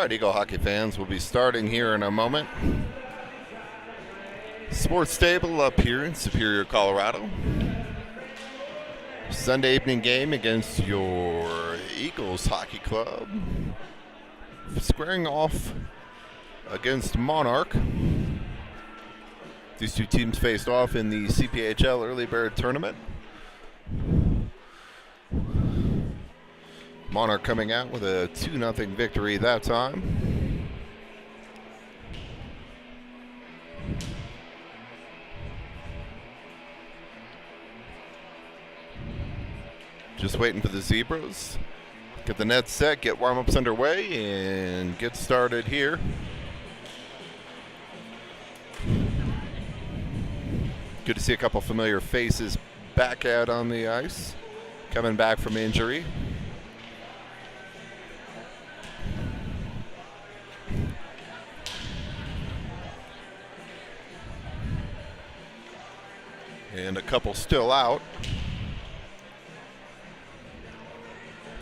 right, Eagle hockey fans, we'll be starting here in a moment. Sports Stable up here in Superior, Colorado. Sunday evening game against your Eagles Hockey Club. Squaring off against Monarch. These two teams faced off in the CPHL Early Bird Tournament. Monarch coming out with a 2-0 victory that time. Just waiting for the Zebras. Get the net set, get warm-ups underway, and get started here. Good to see a couple familiar faces back out on the ice, coming back from injury. And a couple still out.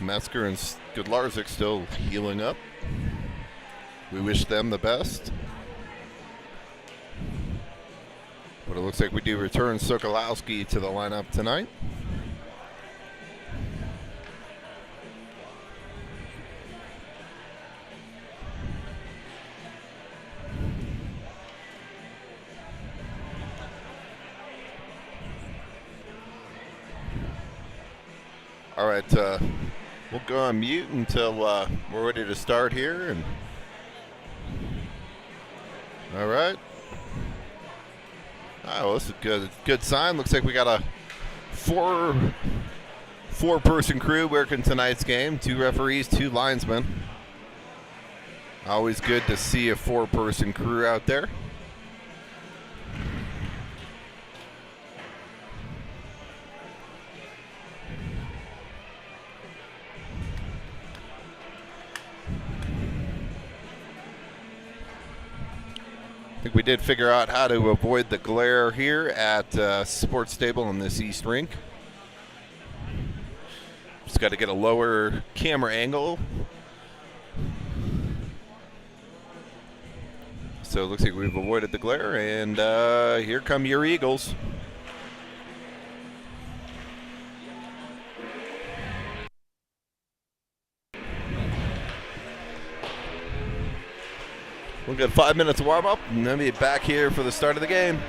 Metzger and Skudlarczyk still healing up. We wish them the best. But it looks like we do return Sokolowski to the lineup tonight. All right, we'll go on mute until we're ready to start here. And all right. Oh, this is a good sign. Looks like we got a four-person crew working tonight's game. 2 referees, 2 linesmen. Always good to see a 4-person crew out there. I think we did figure out how to avoid the glare here at Sports Stable in this East rink. Just got to get a lower camera angle. So it looks like we've avoided the glare, and here come your Eagles. We'll get 5 minutes of warm-up, and then be back here for the start of the game.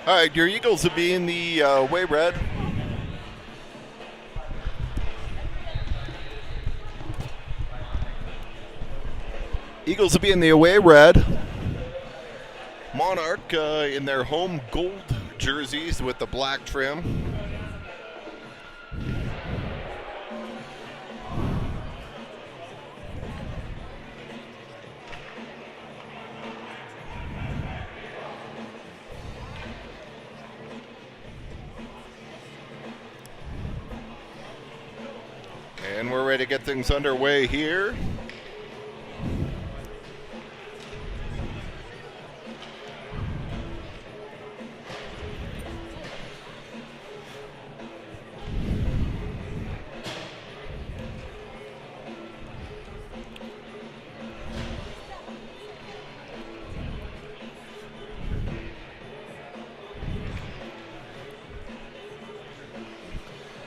All right, your Eagles will be in the away red. Eagles will be in the away red. Monarch in their home gold jerseys with the black trim. And we're ready to get things underway here.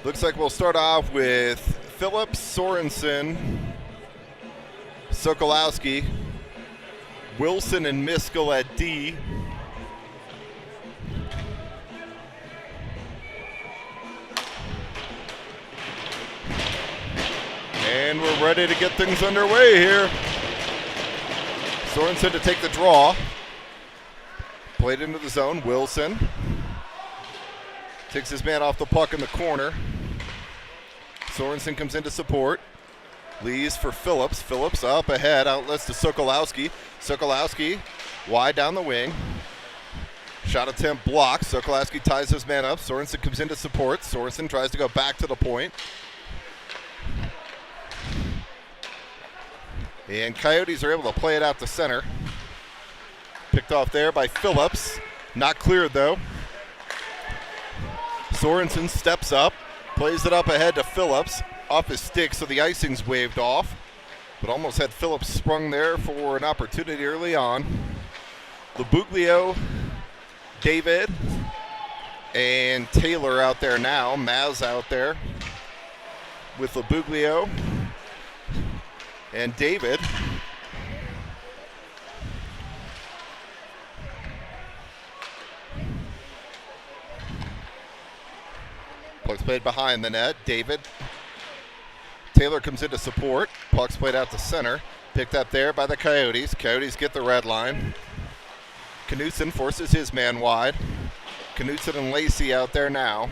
Looks like we'll start off with Phillips, Sorensen, Sokolowski, Wilson and Miskell at D. And we're ready to get things underway here. Sorensen to take the draw. Played into the zone. Wilson takes his man off the puck in the corner. Sorensen comes into support. Lees for Phillips. Phillips up ahead. Outlets to Sokolowski. Sokolowski wide down the wing. Shot attempt blocked. Sokolowski ties his man up. Sorensen comes into support. Sorensen tries to go back to the point. And Coyotes are able to play it out to center. Picked off there by Phillips. Not cleared though. Sorensen steps up. Plays it up ahead to Phillips. Off his stick, so the icing's waved off. But almost had Phillips sprung there for an opportunity early on. Labuglio, David, and Taylor out there now. Maz out there with Labuglio and David. Puck's played behind the net. David. Taylor comes into support. Puck's played out to center. Picked up there by the Coyotes. Coyotes get the red line. Knutson forces his man wide. Knutson and Lacey out there now.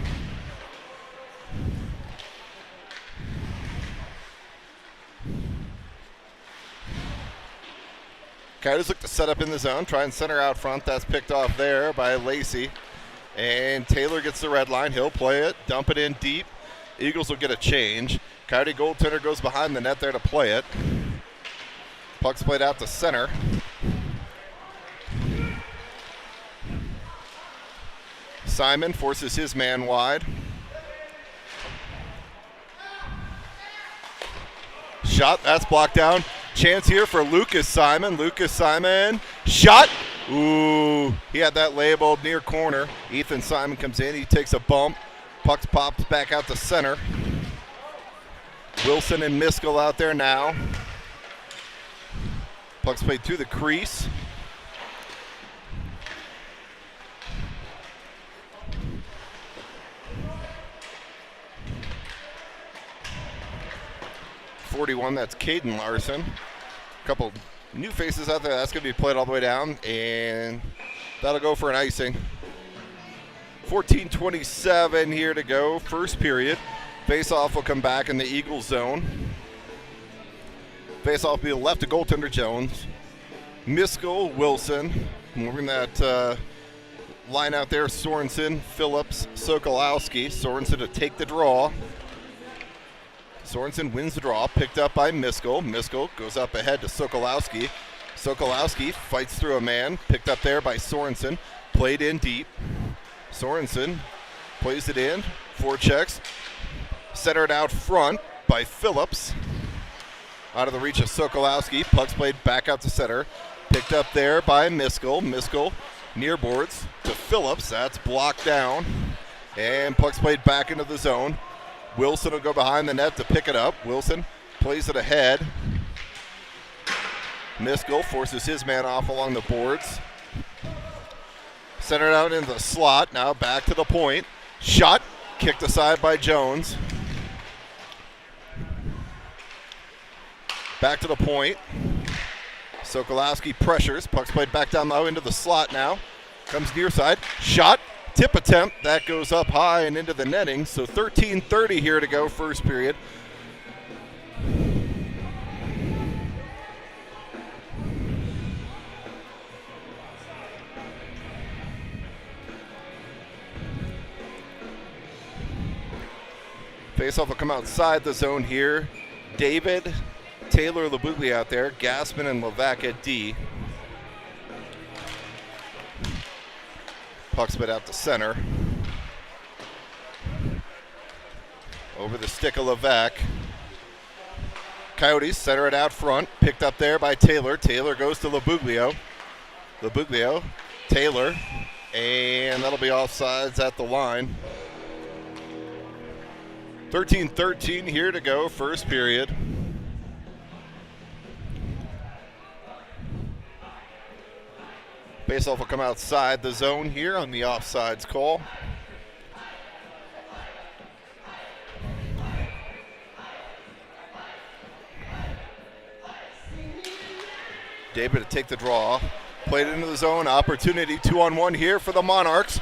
Coyotes look to set up in the zone. Try and center out front. That's picked off there by Lacey. And Taylor gets the red line. He'll play it, dump it in deep. Eagles will get a change. Coyote goaltender goes behind the net there to play it. Puck's played out to center. Simon forces his man wide. Shot, that's blocked down. Chance here for Lucas Simon. Lucas Simon, shot. Ooh, he had that labeled near corner. Ethan Simon comes in, he takes a bump. Puck pops back out to center. Wilson and Miskell out there now. Puck's played through the crease. .41, that's Caden Larson. A couple new faces out there. That's going to be played all the way down, and that'll go for an icing. 14:27 here to go, first period. Face-off will come back in the Eagles zone. Face-off will be left to goaltender Jones. Miskell, Wilson. Moving that Line out there, Sorensen, Phillips, Sokolowski. Sorensen to take the draw. Sorensen wins the draw, picked up by Miskell. Miskell goes up ahead to Sokolowski. Sokolowski fights through a man, picked up there by Sorensen. Played in deep. Sorensen plays it in, forechecks. Centered out front by Phillips. Out of the reach of Sokolowski. Puck's played back out to center. Picked up there by Miskell. Miskell near boards to Phillips. That's blocked down. And puck's played back into the zone. Wilson will go behind the net to pick it up. Wilson plays it ahead. Miskell forces his man off along the boards. Centered out into the slot. Now back to the point. Shot. Kicked aside by Jones. Back to the point. Sokolowski pressures. Puck's played back down low into the slot now. Comes near side. Shot. Tip attempt. That goes up high and into the netting. So 13:30 here to go, first period. Faceoff will come outside the zone here. David, Taylor, Labugli out there. Gassman and Levac at D. Puck spit out to center. Over the stick of Levac. Coyotes center it out front. Picked up there by Taylor. Taylor goes to Labuglio. Labuglio, Taylor, and that'll be offsides at the line. 13:13 here to go, first period. Faceoff will come outside the zone here on the offsides call. David to take the draw. Played into the zone. Opportunity 2-on-1 here for the Monarchs.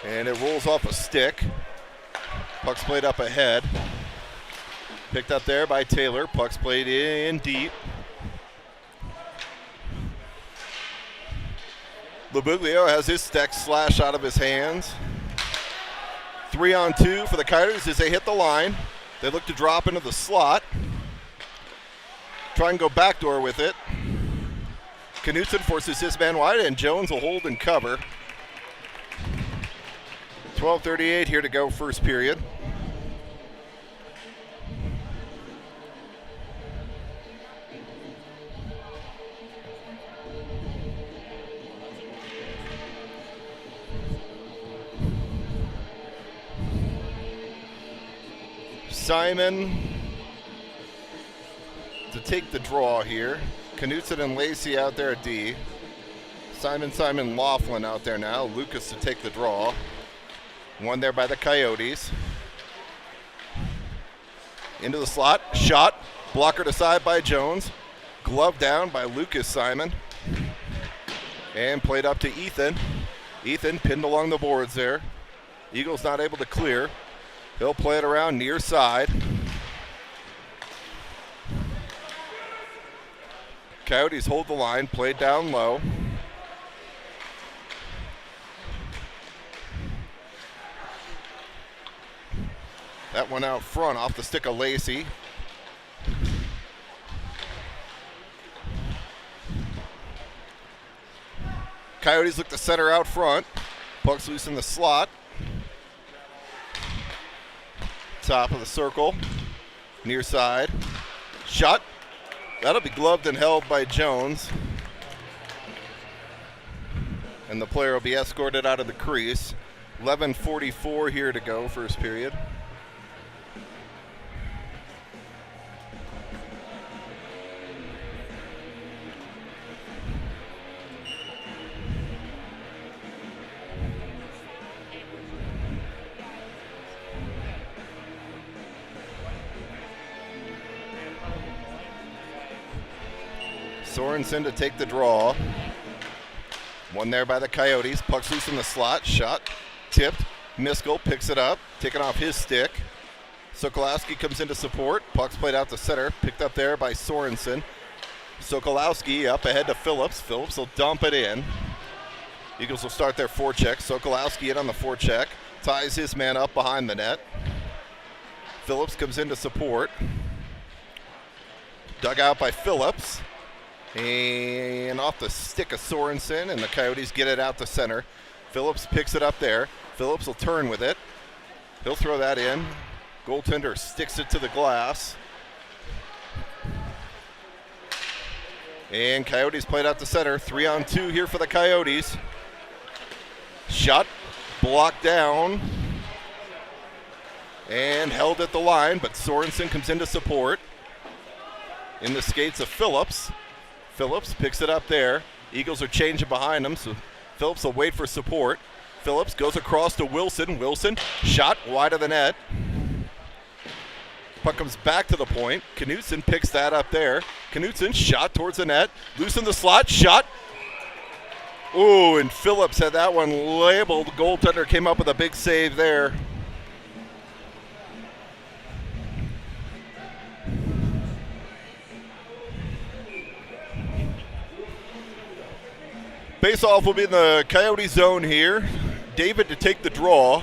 And it rolls off a stick. Puck's played up ahead. Picked up there by Taylor. Puck's played in deep. Labuglio has his stick slash out of his hands. 3-on-2 for the Coyotes as they hit the line. They look to drop into the slot. Try and go backdoor with it. Knutson forces his man wide, and Jones will hold and cover. 12:38 here to go, first period. Simon to take the draw here. Knutson and Lacey out there at D. Simon, Laughlin out there now. Lucas to take the draw. One there by the Coyotes. Into the slot. Shot. Blockered aside by Jones. Glove down by Lucas Simon. And played up to Ethan. Ethan pinned along the boards there. Eagles not able to clear. He'll play it around near side. Coyotes hold the line, played down low. That one out front off the stick of Lacey. Coyotes look to center out front. Puck's loose in the slot. Top of the circle. Near side. Shot. That'll be gloved and held by Jones. And the player will be escorted out of the crease. 11:44 here to go, first period. Sorensen to take the draw. One there by the Coyotes. Puck's loose in the slot. Shot. Tipped. Miskell picks it up. Taken off his stick. Sokolowski comes into support. Puck's played out to center. Picked up there by Sorensen. Sokolowski up ahead to Phillips. Phillips will dump it in. Eagles will start their forecheck. Sokolowski in on the forecheck. Ties his man up behind the net. Phillips comes in to support. Dug out by Phillips. And off the stick of Sorensen, and the Coyotes get it out to center. Phillips picks it up there. Phillips will turn with it. He'll throw that in. Goaltender sticks it to the glass. And Coyotes played out to center. 3-on-2 here for the Coyotes. Shot blocked down and held at the line, but Sorensen comes in to support. In the skates of Phillips. Phillips picks it up there. Eagles are changing behind him, so Phillips will wait for support. Phillips goes across to Wilson. Wilson, shot wide of the net. Puck comes back to the point. Knutson picks that up there. Knutson, shot towards the net. Loose in the slot, shot. Ooh, and Phillips had that one labeled. Goaltender came up with a big save there. Face-off will be in the Coyote zone here. David to take the draw.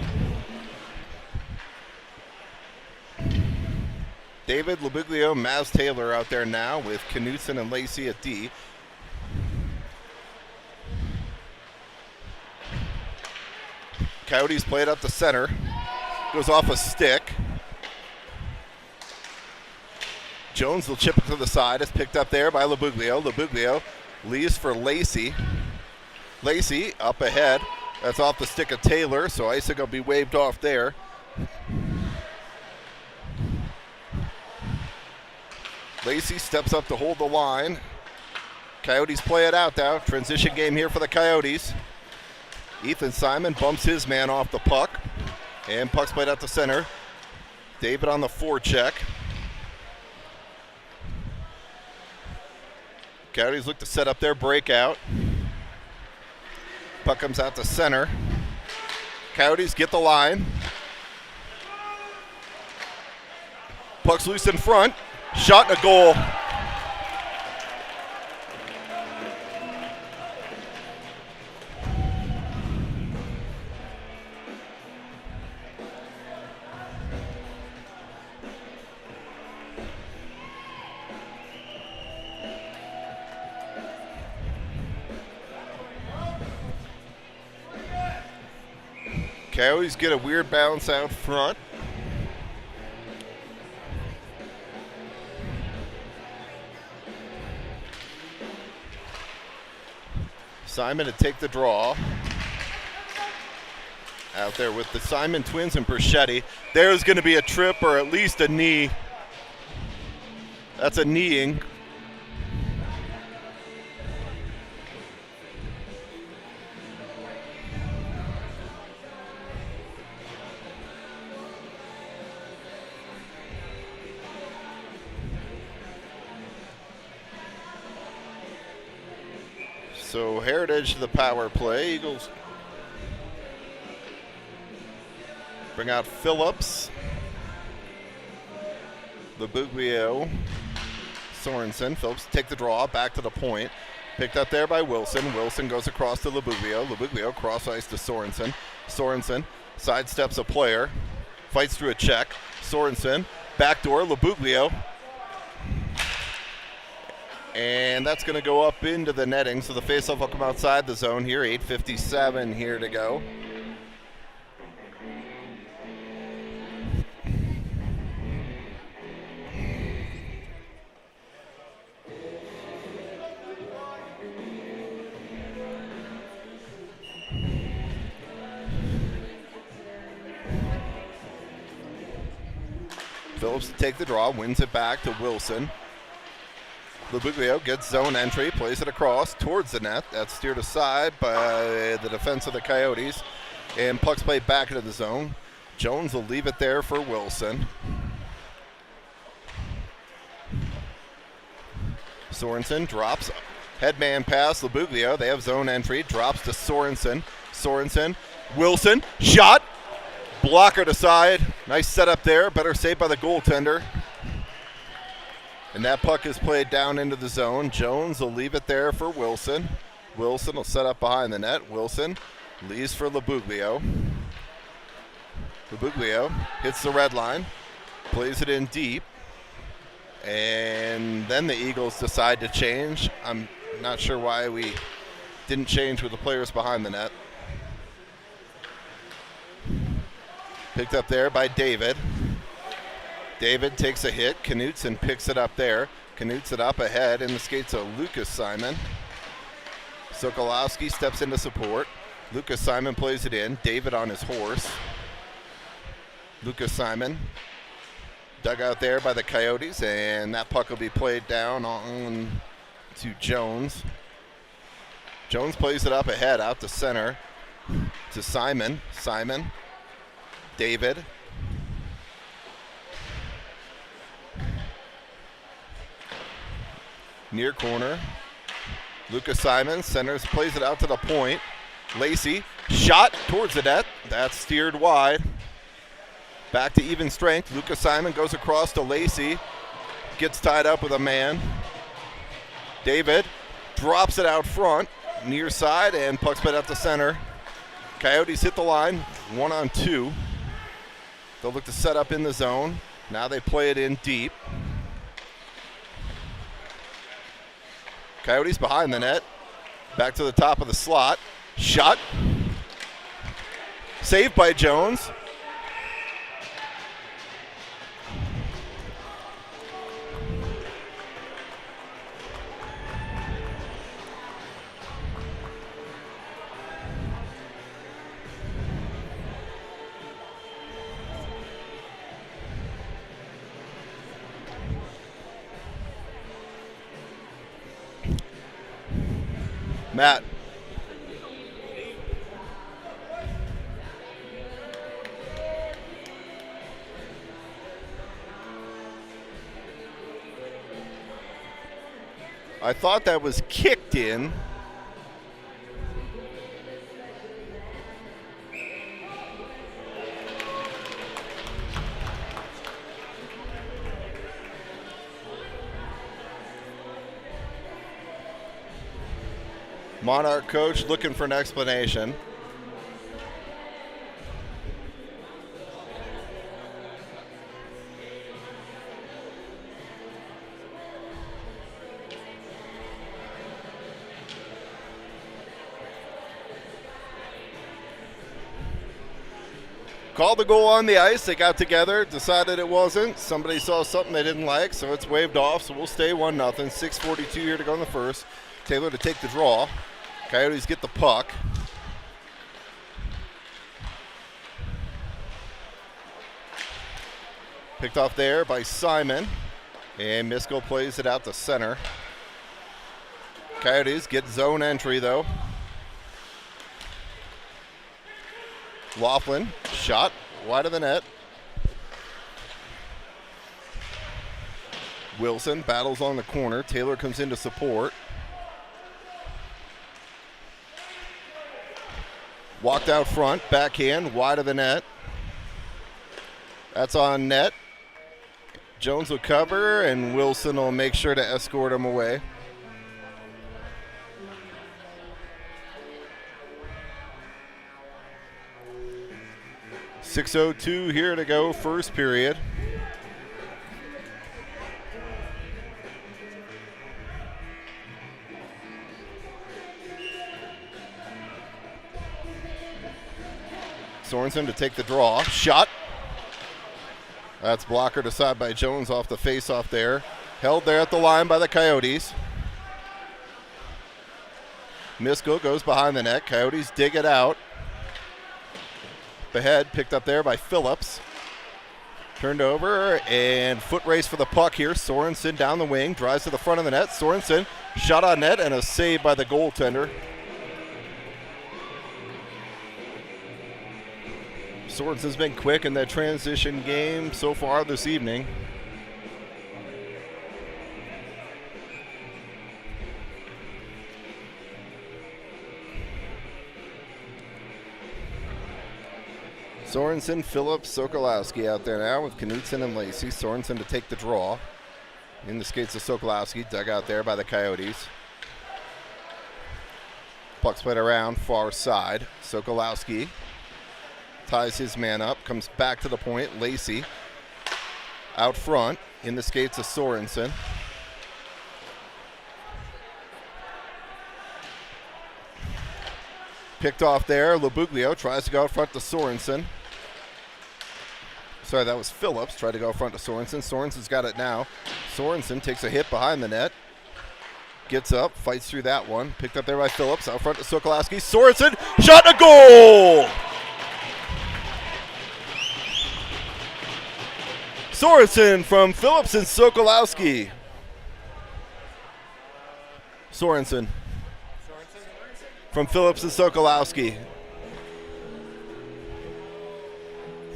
David, Labuglio, Maz Taylor out there now with Knutson and Lacey at D. Coyotes play it up the center. Goes off a stick. Jones will chip it to the side. It's picked up there by Labuglio. Labuglio leaves for Lacey. Lacey up ahead. That's off the stick of Taylor, so icing will be waved off there. Lacey steps up to hold the line. Coyotes play it out now. Transition game here for the Coyotes. Ethan Simon bumps his man off the puck. And puck's played out to center. David on the forecheck. Coyotes look to set up their breakout. Puck comes out to center. Coyotes get the line. Puck's loose in front. Shot and a goal. Coyotes get a weird bounce out front. Simon to take the draw. Out there with the Simon twins and Perchetti. There's going to be a trip or at least a knee. That's a kneeing. So Heritage to the power play. Eagles bring out Phillips, Labuglio, Sorensen. Phillips take the draw back to the point. Picked up there by Wilson. Wilson goes across to Labuglio. Labuglio cross ice to Sorensen. Sorensen sidesteps a player, fights through a check. Sorensen backdoor Labuglio. And that's going to go up into the netting, so the faceoff will come outside the zone here. 8:57 here to go. Phillips to take the draw, wins it back to Wilson. Labuglio gets zone entry, plays it across towards the net. That's steered aside by the defense of the Coyotes. And puck's played back into the zone. Jones will leave it there for Wilson. Sorensen drops. Headman pass, Labuglio. They have zone entry. Drops to Sorensen. Sorensen. Wilson. Shot. Blocker to side. Nice setup there. Better save by the goaltender. And that puck is played down into the zone. Jones will leave it there for Wilson. Wilson will set up behind the net. Wilson leaves for Labuglio. Labuglio hits the red line, plays it in deep, and then the Eagles decide to change. I'm not sure why we didn't change with the players behind the net. Picked up there by David. David takes a hit. Knutson picks it up there. Knutson up ahead in the skates of Lucas Simon. Sokolowski steps into support. Lucas Simon plays it in. David on his horse. Lucas Simon dug out there by the Coyotes, and that puck will be played down on to Jones. Jones plays it up ahead, out to center, to Simon. Simon. David. Near corner. Lucas Simon centers, plays it out to the point. Lacey, shot towards the net. That's steered wide. Back to even strength. Lucas Simon goes across to Lacey. Gets tied up with a man. David drops it out front, near side, and puck's put out to center. Coyotes hit the line, 1-on-2. They'll look to set up in the zone. Now they play it in deep. Coyotes behind the net. Back to the top of the slot. Shot. Saved by Jones. Matt. I thought that was kicked in. Monarch coach looking for an explanation. Called the goal on the ice. They got together, decided it wasn't. Somebody saw something they didn't like, so it's waved off. So we'll stay 1-0. 6:42 here to go in the first. Taylor to take the draw. Coyotes get the puck. Picked off there by Simon. And Misko plays it out to center. Coyotes get zone entry, though. Laughlin, shot wide of the net. Wilson battles on the corner. Taylor comes in to support. Walked out front, backhand, wide of the net. That's on net. Jones will cover, and Wilson will make sure to escort him away. .602 here to go, first period. Sorensen to take the draw. Shot. That's blocker to side by Jones off the face-off there. Held there at the line by the Coyotes. Misko goes behind the net. Coyotes dig it out. Ahead, picked up there by Phillips. Turned over, and foot race for the puck here. Sorensen down the wing, drives to the front of the net. Sorensen, shot on net, and a save by the goaltender. Sorensen's been quick in that transition game so far this evening. Sorensen, Phillips, Sokolowski out there now with Knutson and Lacey. Sorensen to take the draw. In the skates of Sokolowski, dug out there by the Coyotes. Puck's played around far side. Sokolowski ties his man up, comes back to the point. Lacey out front in the skates of Sorensen. Picked off there. Labuglio tries to go out front to Sorensen. Sorry, that was Phillips. Tried to go out front to Sorensen. Sorensen's got it now. Sorensen takes a hit behind the net. Gets up, fights through that one. Picked up there by Phillips. Out front to Sokolowski. Sorensen, shot, a goal! Sorensen from Phillips and Sokolowski. Sorensen from Phillips and Sokolowski.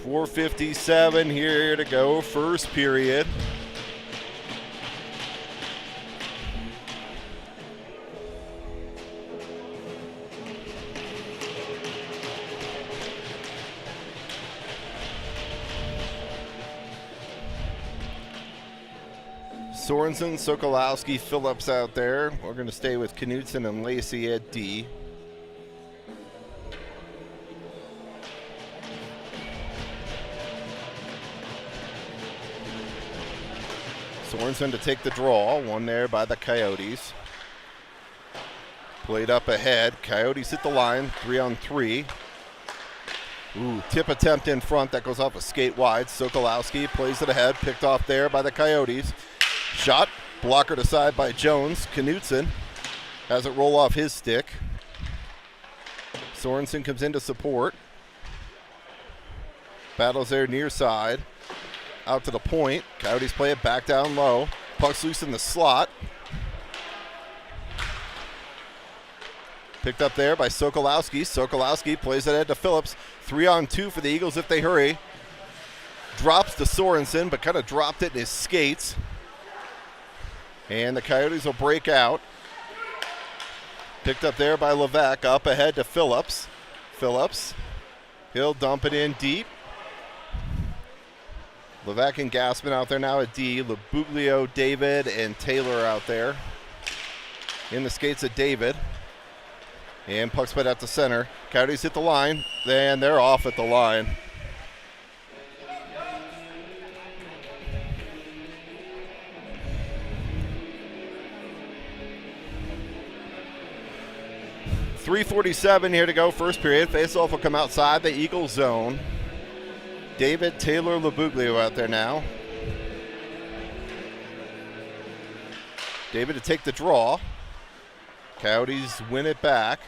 4:57 here to go, first period. Sorensen, Sokolowski, Phillips out there. We're going to stay with Knudsen and Lacey at D. Sorensen to take the draw. One there by the Coyotes. Played up ahead. Coyotes hit the line. 3-on-3. Ooh, tip attempt in front. That goes off a skate wide. Sokolowski plays it ahead. Picked off there by the Coyotes. Shot. Blocker to side by Jones. Knudsen has it roll off his stick. Sorensen comes in to support. Battles there near side. Out to the point. Coyotes play it back down low. Puck's loose in the slot. Picked up there by Sokolowski. Sokolowski plays it ahead to Phillips. 3-on-2 for the Eagles if they hurry. Drops to Sorensen, but kind of dropped it in his skates. And the Coyotes will break out. Picked up there by Levesque. Up ahead to Phillips. Phillips. He'll dump it in deep. Levesque and Gassman out there now at D. Labuglio, David, and Taylor out there. In the skates of David. And puck's put out to center. Coyotes hit the line. Then they're off at the line. .347 here to go, first period. Faceoff will come outside the Eagle zone. David, Taylor, Labuglio out there now. David to take the draw. Coyotes win it back.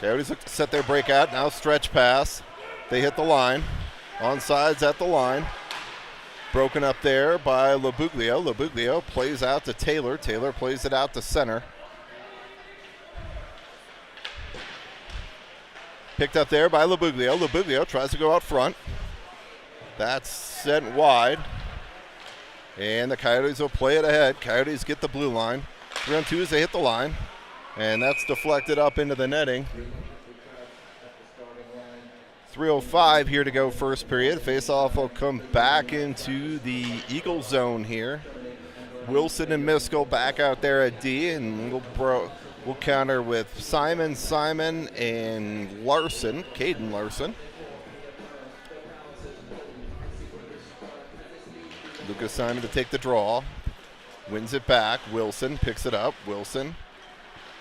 Coyotes look to set their breakout. Now stretch pass. They hit the line. Onsides at the line. Broken up there by Labuglio. Labuglio plays out to Taylor. Taylor plays it out to center. Picked up there by Labuglio. Labuglio tries to go out front. That's sent wide. And the Coyotes will play it ahead. Coyotes get the blue line. 3-on-2 as they hit the line. And that's deflected up into the netting. 3:05 here to go, first period. Faceoff will come back into the Eagle zone here. Wilson and Miskell back out there at D, and we'll counter with Simon, and Larson, Caden Larson. Lucas Simon to take the draw. Wins it back. Wilson picks it up. Wilson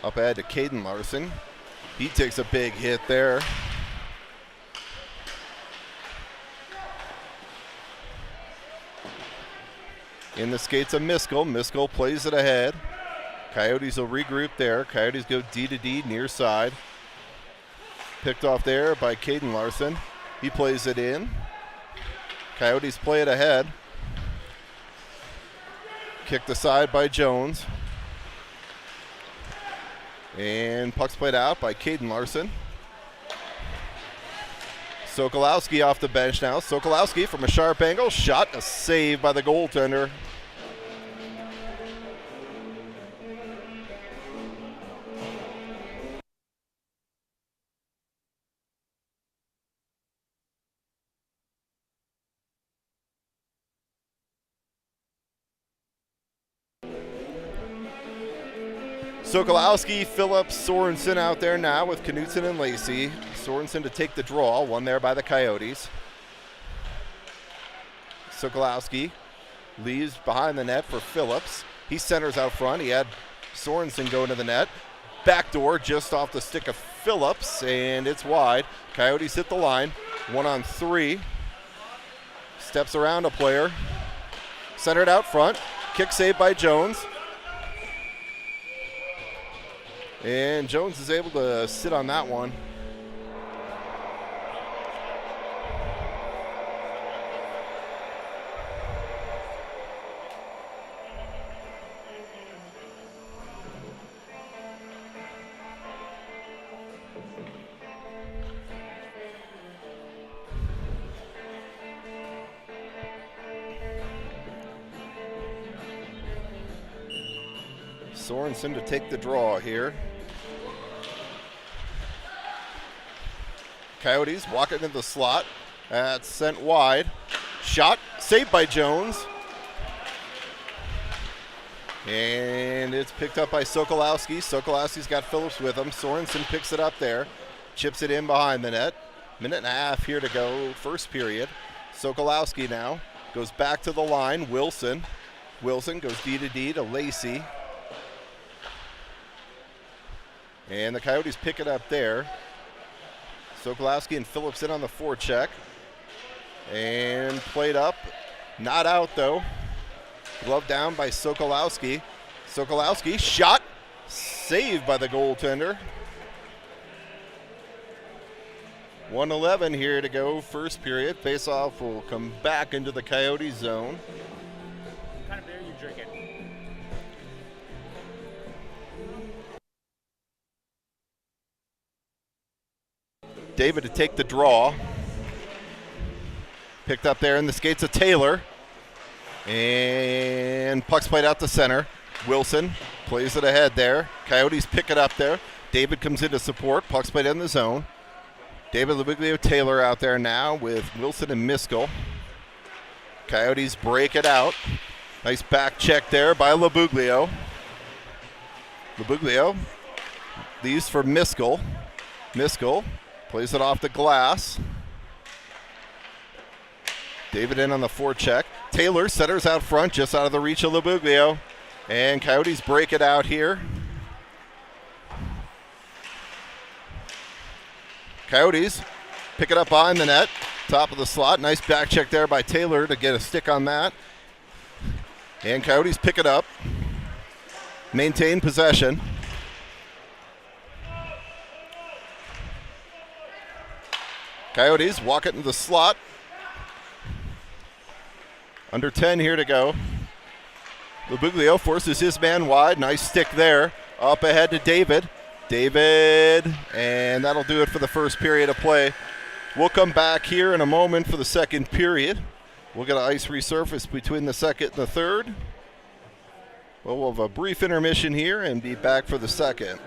up ahead to Caden Larson. He takes a big hit there. In the skates of Miskell. Miskell plays it ahead. Coyotes will regroup there. Coyotes go D to D near side. Picked off there by Caden Larson. He plays it in. Coyotes play it ahead. Kicked aside by Jones. And puck's played out by Caden Larson. Sokolowski off the bench now. Sokolowski from a sharp angle. Shot, a save by the goaltender. Sokolowski, Phillips, Sorensen out there now with Knutson and Lacey. Sorensen to take the draw, one there by the Coyotes. Sokolowski leaves behind the net for Phillips. He centers out front. He had Sorensen go into the net. Backdoor just off the stick of Phillips, and it's wide. Coyotes hit the line. 1-on-3. Steps around a player. Centered out front. Kick saved by Jones. And Jones is able to sit on that one. Sorensen to take the draw here. Coyotes walk it into the slot. That's sent wide. Shot saved by Jones. And it's picked up by Sokolowski. Sokolowski's got Phillips with him. Sorensen picks it up there. Chips it in behind the net. Minute and a half here to go, first period. Sokolowski now goes back to the line. Wilson goes D to D to Lacey. And the Coyotes pick it up there. Sokolowski and Phillips in on the forecheck. And played up. Not out, though. Glove down by Sokolowski. Sokolowski, shot. Saved by the goaltender. 1:11 here to go, first period. Face-off will come back into the Coyote zone. What kind of beer are you drinking? David to take the draw. Picked up there in the skates of Taylor. And puck's played out to center. Wilson plays it ahead there. Coyotes pick it up there. David comes in to support. Puck's played in the zone. David Labuglio Taylor out there now with Wilson and Miskell. Coyotes break it out. Nice back check there by Labuglio. Labuglio leaves for Miskell. Miskell plays it off the glass. David in on the forecheck. Taylor centers out front, just out of the reach of Labuglio. And Coyotes break it out here. Coyotes pick it up behind the net, top of the slot. Nice back check there by Taylor to get a stick on that. And Coyotes pick it up, maintain possession. Coyotes walk it into the slot. Under 10 here to go. Labuglio forces his man wide. Nice stick there. Up ahead to David. David, and that'll do it for the first period of play. We'll come back here in a moment for the second period. We'll get an ice resurface between the second and the third. We'll have a brief intermission here and be back for the second.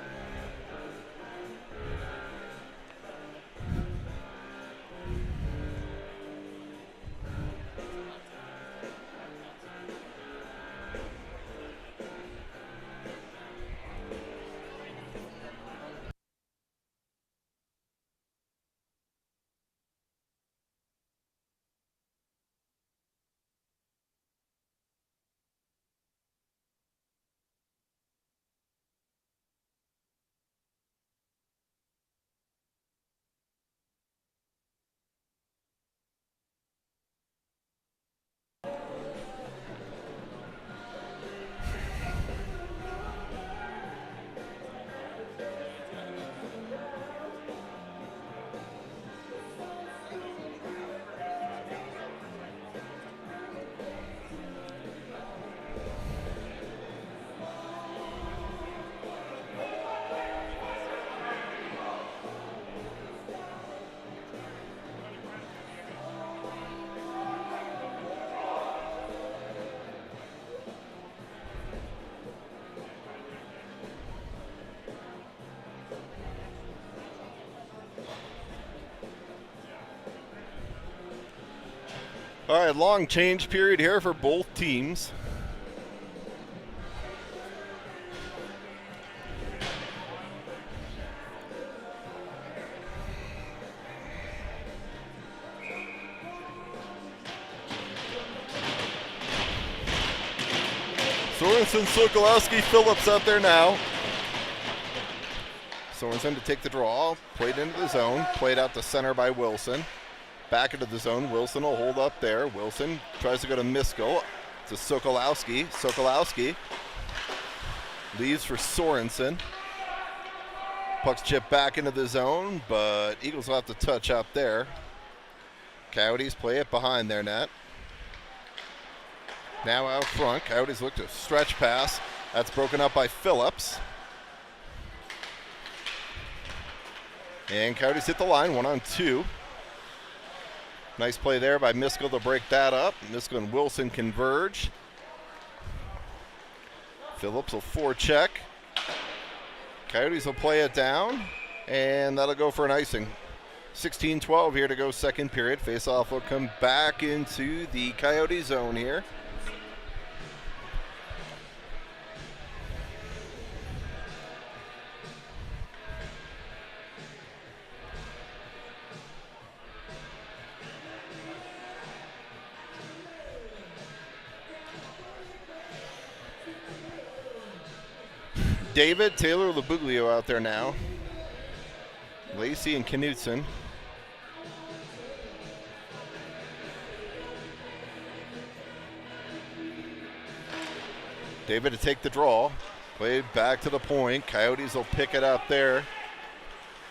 All right, long change period here for both teams. Sorensen, Sokolowski, Phillips out there now. Sorensen to take the draw. Played into the zone. Played out to center by Wilson. Back into the zone. Wilson will hold up there. Wilson tries to go to Miskell. To Sokolowski. Sokolowski leaves for Sorensen. Puck's chipped back into the zone, but Eagles will have to touch out there. Coyotes play it behind their net. Now out front. Coyotes look to stretch pass. That's broken up by Phillips. And Coyotes hit the line, 1-on-2. Nice play there by Miskell to break that up. Miskell and Wilson converge. Phillips will forecheck. Coyotes will play it down, and that'll go for an icing. 16-12 here to go second period. Face-off will come back into the Coyote zone here. David, Taylor, Labuglio out there now. Lacey and Knutson. David to take the draw. Played back to the point. Coyotes will pick it up there.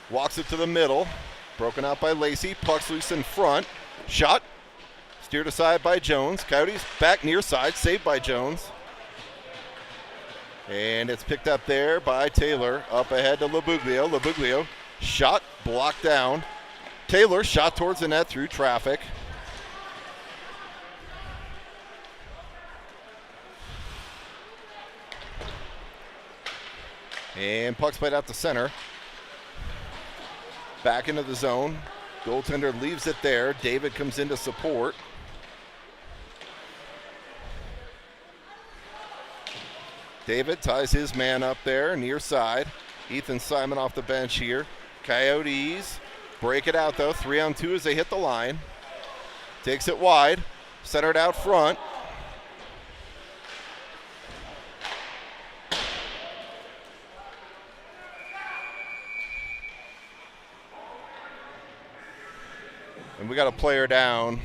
Walks it to the middle. Broken out by Lacey. Puck's loose in front. Shot. Steered aside by Jones. Coyotes back near side. Saved by Jones. And it's picked up there by Taylor. Up ahead to Labuglio. Labuglio shot, blocked down. Taylor shot towards the net through traffic. And puck's played out to center. Back into the zone. Goaltender leaves it there. David comes in to support. David ties his man up there, near side. Ethan Simon off the bench here. Coyotes break it out, though. 3-on-2 as they hit the line. Takes it wide. Centered out front. And we got a player down.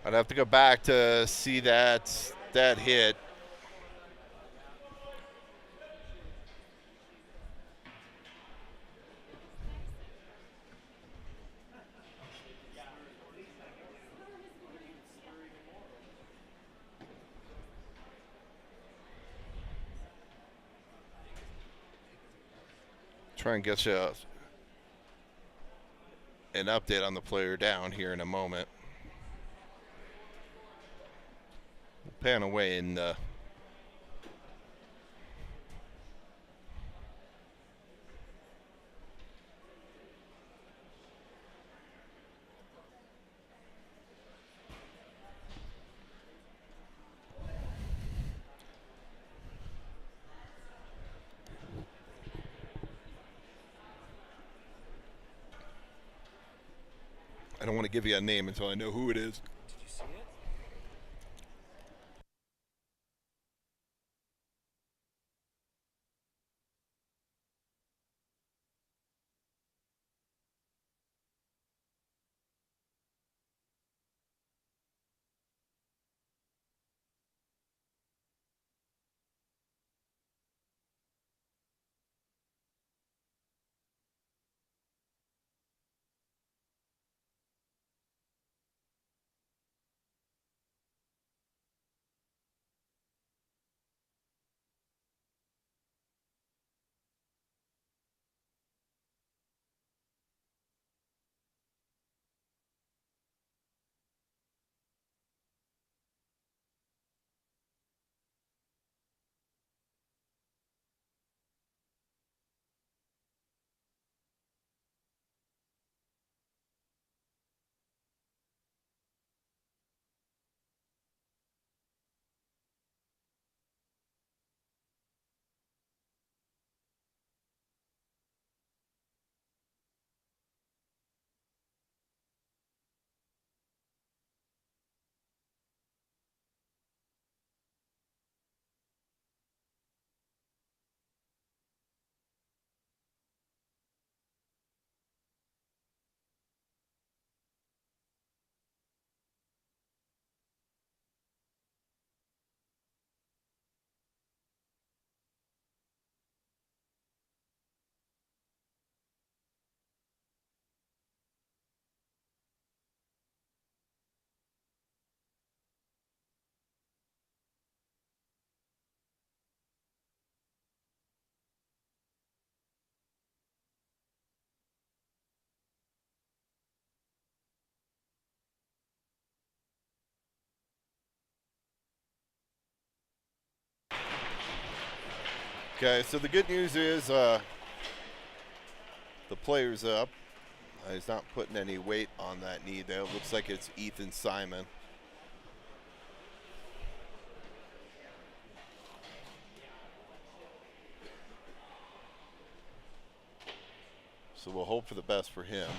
I'd have to go back to see that hit. Try and get you an update on the player down here in a moment. Pan away and I don't want to give you a name until I know who it is. Did you see it? Okay, so the good news is the player's up. He's not putting any weight on that knee there. It looks like it's Ethan Simon. So we'll hope for the best for him.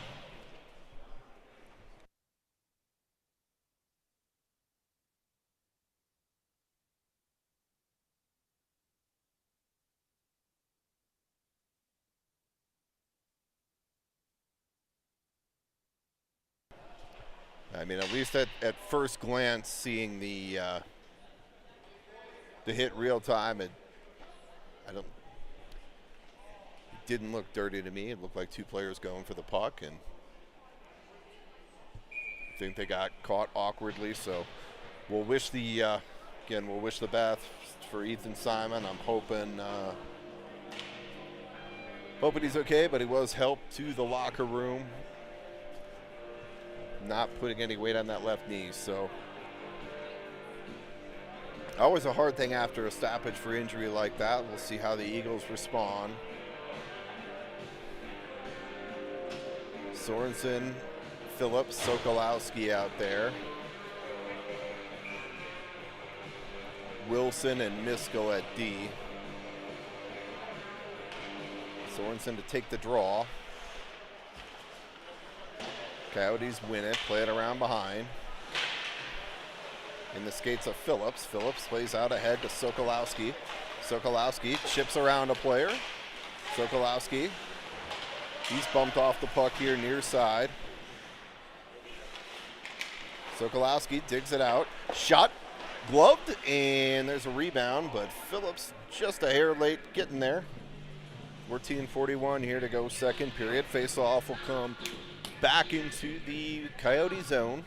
I mean, at least at first glance, seeing the hit real time, it didn't look dirty to me. It looked like two players going for the puck, and I think they got caught awkwardly. So we'll wish the we'll wish the best for Ethan Simon. I'm hoping he's okay, but he was helped to the locker room, not putting any weight on that left knee. So always a hard thing after a stoppage for injury like that. We'll see how the Eagles respond. Sorensen, Phillips, Sokolowski out there. Wilson and Miskell at D. Sorensen to take the draw. Coyotes win it, play it around behind. In the skates of Phillips. Phillips plays out ahead to Sokolowski. Sokolowski chips around a player. Sokolowski. He's bumped off the puck here near side. Sokolowski digs it out. Shot, gloved, and there's a rebound, but Phillips just a hair late getting there. 14:41 here to go second period. Face-off will come back into the Coyote zone.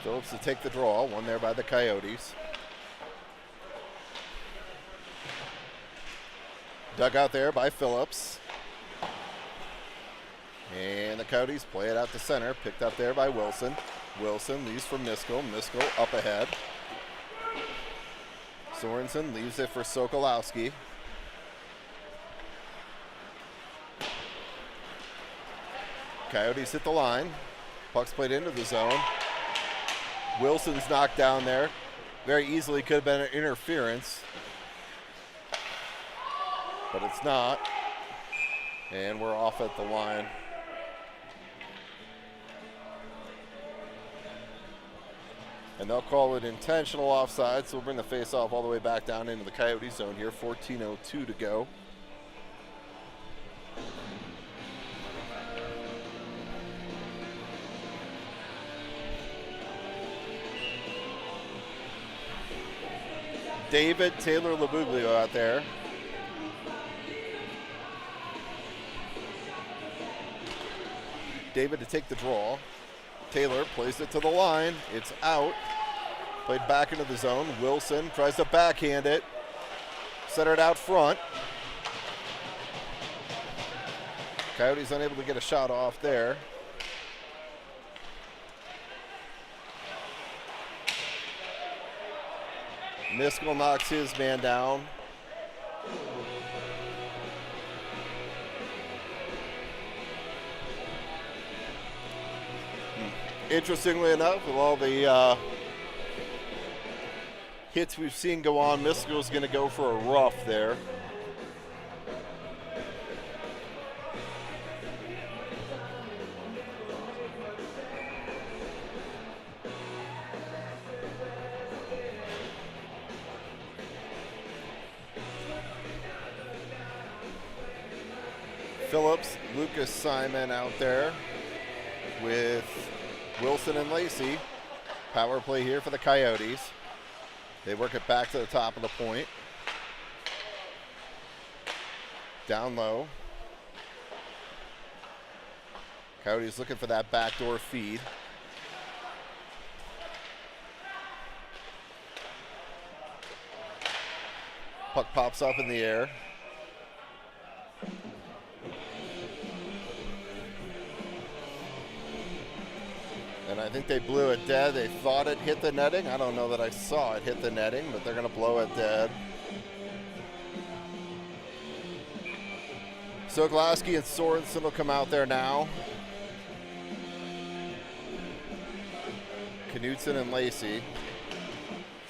Phillips to take the draw, one there by the Coyotes. Dug out there by Phillips. And the Coyotes play it out to center, picked up there by Wilson. Wilson leaves for Miskell. Miskell up ahead. Sorensen leaves it for Sokolowski. Coyotes hit the line. Puck's played into the zone. Wilson's knocked down there. Very easily could have been an interference, but it's not. And we're off at the line. And they'll call it intentional offside, so we'll bring the face-off all the way back down into the Coyote zone here. 14:02 to go. David Taylor Labuglio out there. David to take the draw. Taylor plays it to the line. It's out. Played back into the zone. Wilson tries to backhand it. Center it out front. Coyotes unable to get a shot off there. Miskell knocks his man down. Interestingly enough, with all the hits we've seen go on, Miskell's going to go for a rough there. Phillips, Lucas Simon out there with Wilson and Lacey. Power play here for the Coyotes. They work it back to the top of the point. down low. Coyotes looking for that backdoor feed. Puck pops up in the air. And I think they blew it dead. They thought it hit the netting. I don't know that I saw it hit the netting, but they're going to blow it dead. So Glaske and Sorensen will come out there now. Knudsen and Lacey.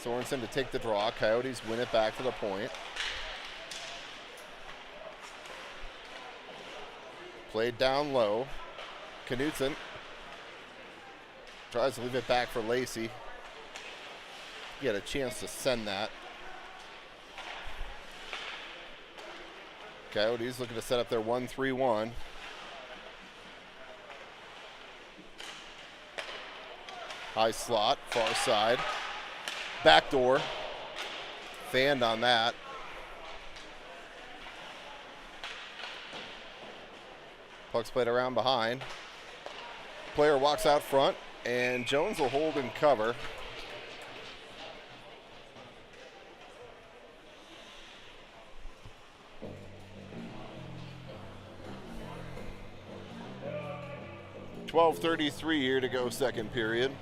Sorensen to take the draw. Coyotes win it back to the point. Played down low. Knudsen tries to leave it back for Lacey. He had a chance to send that. Coyotes looking to set up their 1-3-1. High slot, far side. Backdoor. Fanned on that. Puck's played around behind. Player walks out front, and Jones will hold and cover. .12:33 here to go, second period.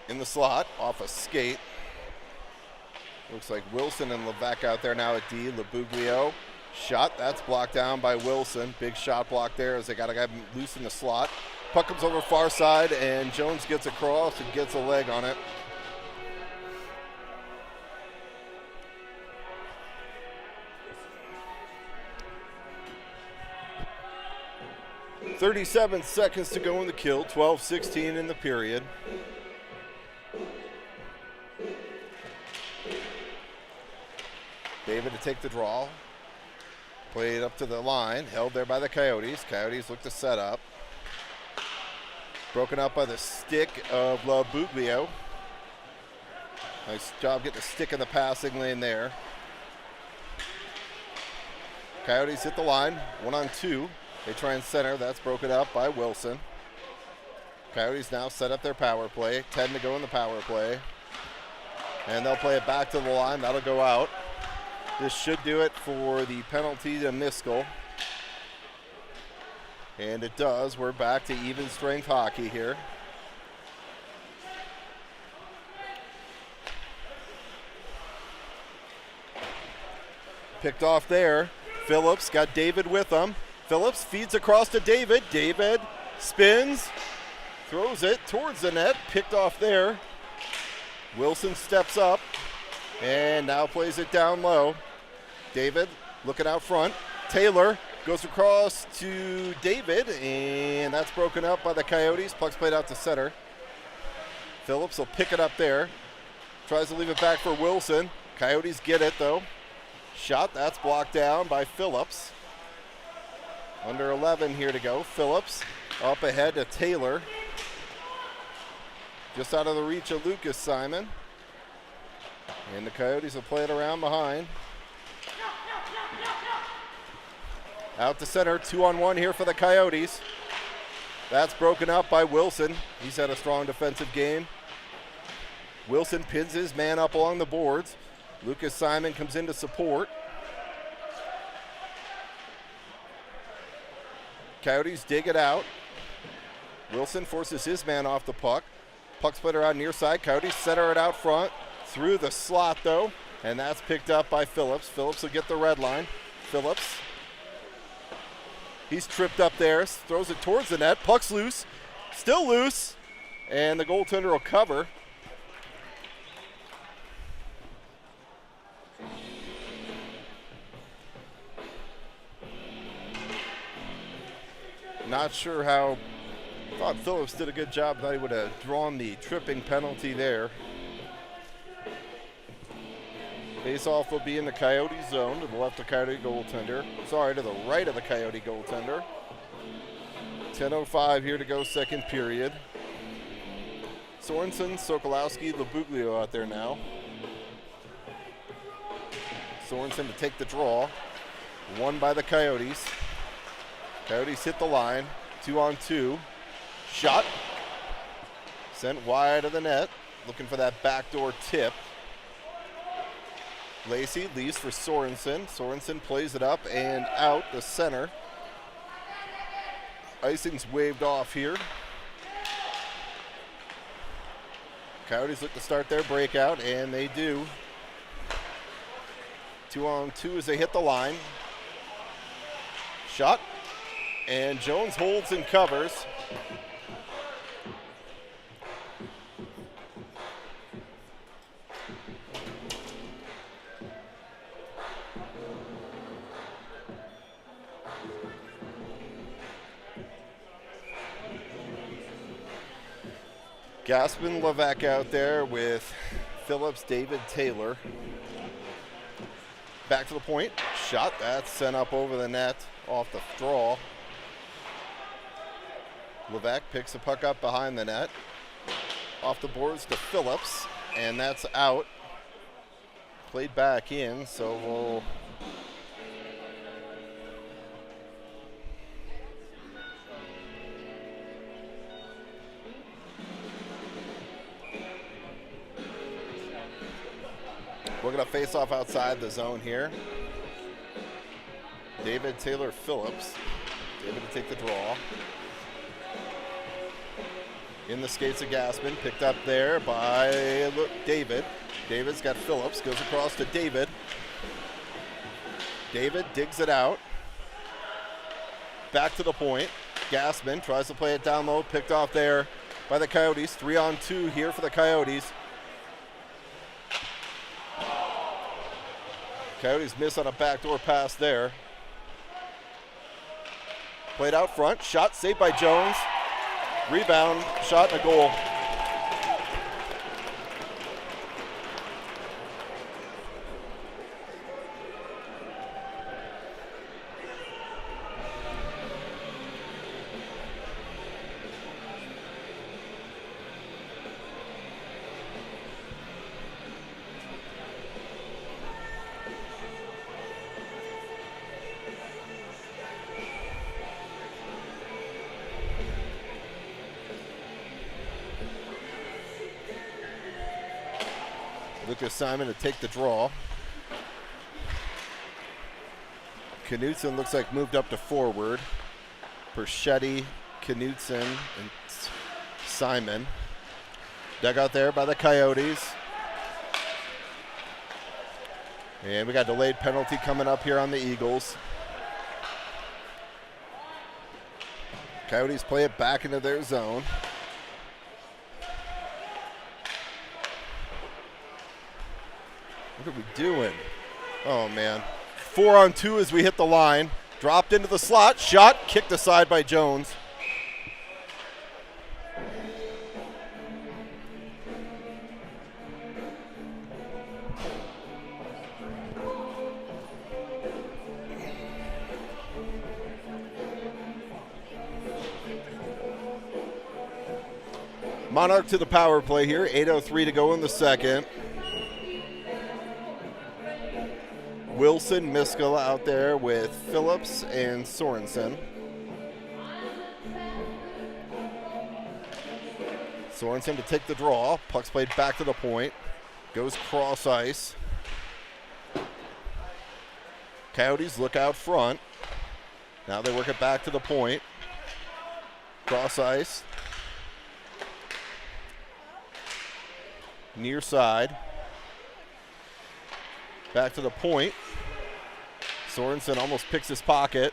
In the slot, off a skate. Looks like Wilson and Levesque out there now at D. Labuglio. Shot, that's blocked down by Wilson. Big shot block there as they got a guy loose in the slot. Puck comes over far side, and Jones gets across and gets a leg on it. .37 seconds to go in the kill. 12-16 in the period. David to take the draw. Played up to the line. Held there by the Coyotes. Coyotes look to set up. Broken up by the stick of Labuglio. Nice job getting a stick in the passing lane there. Coyotes hit the line. 1-on-2. They try and center. That's broken up by Wilson. Coyotes now set up their power play. 10 to go in the power play. And they'll play it back to the line. That'll go out. This should do it for the penalty to Niskell. And it does. We're back to even strength hockey here. Picked off there. Phillips got David with him. Phillips feeds across to David. David spins, throws it towards the net. Picked off there. Wilson steps up and now plays it down low. David looking out front. Taylor goes across to David, and that's broken up by the Coyotes. Puck's played out to center. Phillips will pick it up there. Tries to leave it back for Wilson. Coyotes get it, though. Shot, that's blocked down by Phillips. Under 11 here to go. Phillips up ahead to Taylor. Just out of the reach of Lucas Simon. And the Coyotes will play it around behind. Out to center, 2-on-1 here for the Coyotes. That's broken up by Wilson. He's had a strong defensive game. Wilson pins his man up along the boards. Lucas Simon comes in to support. Coyotes dig it out. Wilson forces his man off the puck. Puck splitter out near side. Coyotes center it out front. Through the slot, though. And that's picked up by Phillips. Phillips will get the red line. Phillips. He's tripped up there. Throws it towards the net. Puck's loose. Still loose. And the goaltender will cover. Not sure how. Thought Phillips did a good job. Thought he would have drawn the tripping penalty there. Face-off will be in the Coyote zone, to the left of Coyote goaltender. Sorry, to the right of the Coyote goaltender. 10:05 here to go, second period. Sorensen, Sokolowski, Labuglio out there now. Sorensen to take the draw. Won by the Coyotes. Coyotes hit the line. 2-on-2. Shot. Sent wide of the net. Looking for that backdoor tip. Lacey leaves for Sorensen. Sorensen plays it up and out the center. Icing's waved off here. Coyotes look to start their breakout, and they do. 2-on-2 as they hit the line. Shot. And Jones holds and covers. Gaspin Levesque out there with Phillips, David, Taylor. Back to the point. Shot. That's sent up over the net off the draw. Levesque picks the puck up behind the net. Off the boards to Phillips, and that's out. Played back in, so we'll... We're going to face off outside the zone here. David, Taylor, Phillips. David to take the draw. In the skates of Gaspin, picked up there by David. David's got Phillips, goes across to David. David digs it out. Back to the point. Gaspin tries to play it down low, picked off there by the Coyotes. 3-on-2 here for the Coyotes. Coyotes miss on a backdoor pass there. Played out front, shot saved by Jones. Rebound, shot and a goal. Lucas Simon to take the draw. Knutson looks like moved up to forward. Perchetti, Knutson, and Simon. Dug out there by the Coyotes. And we got delayed penalty coming up here on the Eagles. Coyotes play it back into their zone. What are we doing? Oh, man. 4-on-2 as we hit the line. Dropped into the slot. Shot. Kicked aside by Jones. Monarch to the power play here. 8:03 to go in the second. Wilson, Miskell out there with Phillips and Sorensen. Sorensen to take the draw. Puck's played back to the point. Goes cross ice. Coyotes look out front. Now they work it back to the point. Cross ice. Near side. Back to the point. Sorensen almost picks his pocket.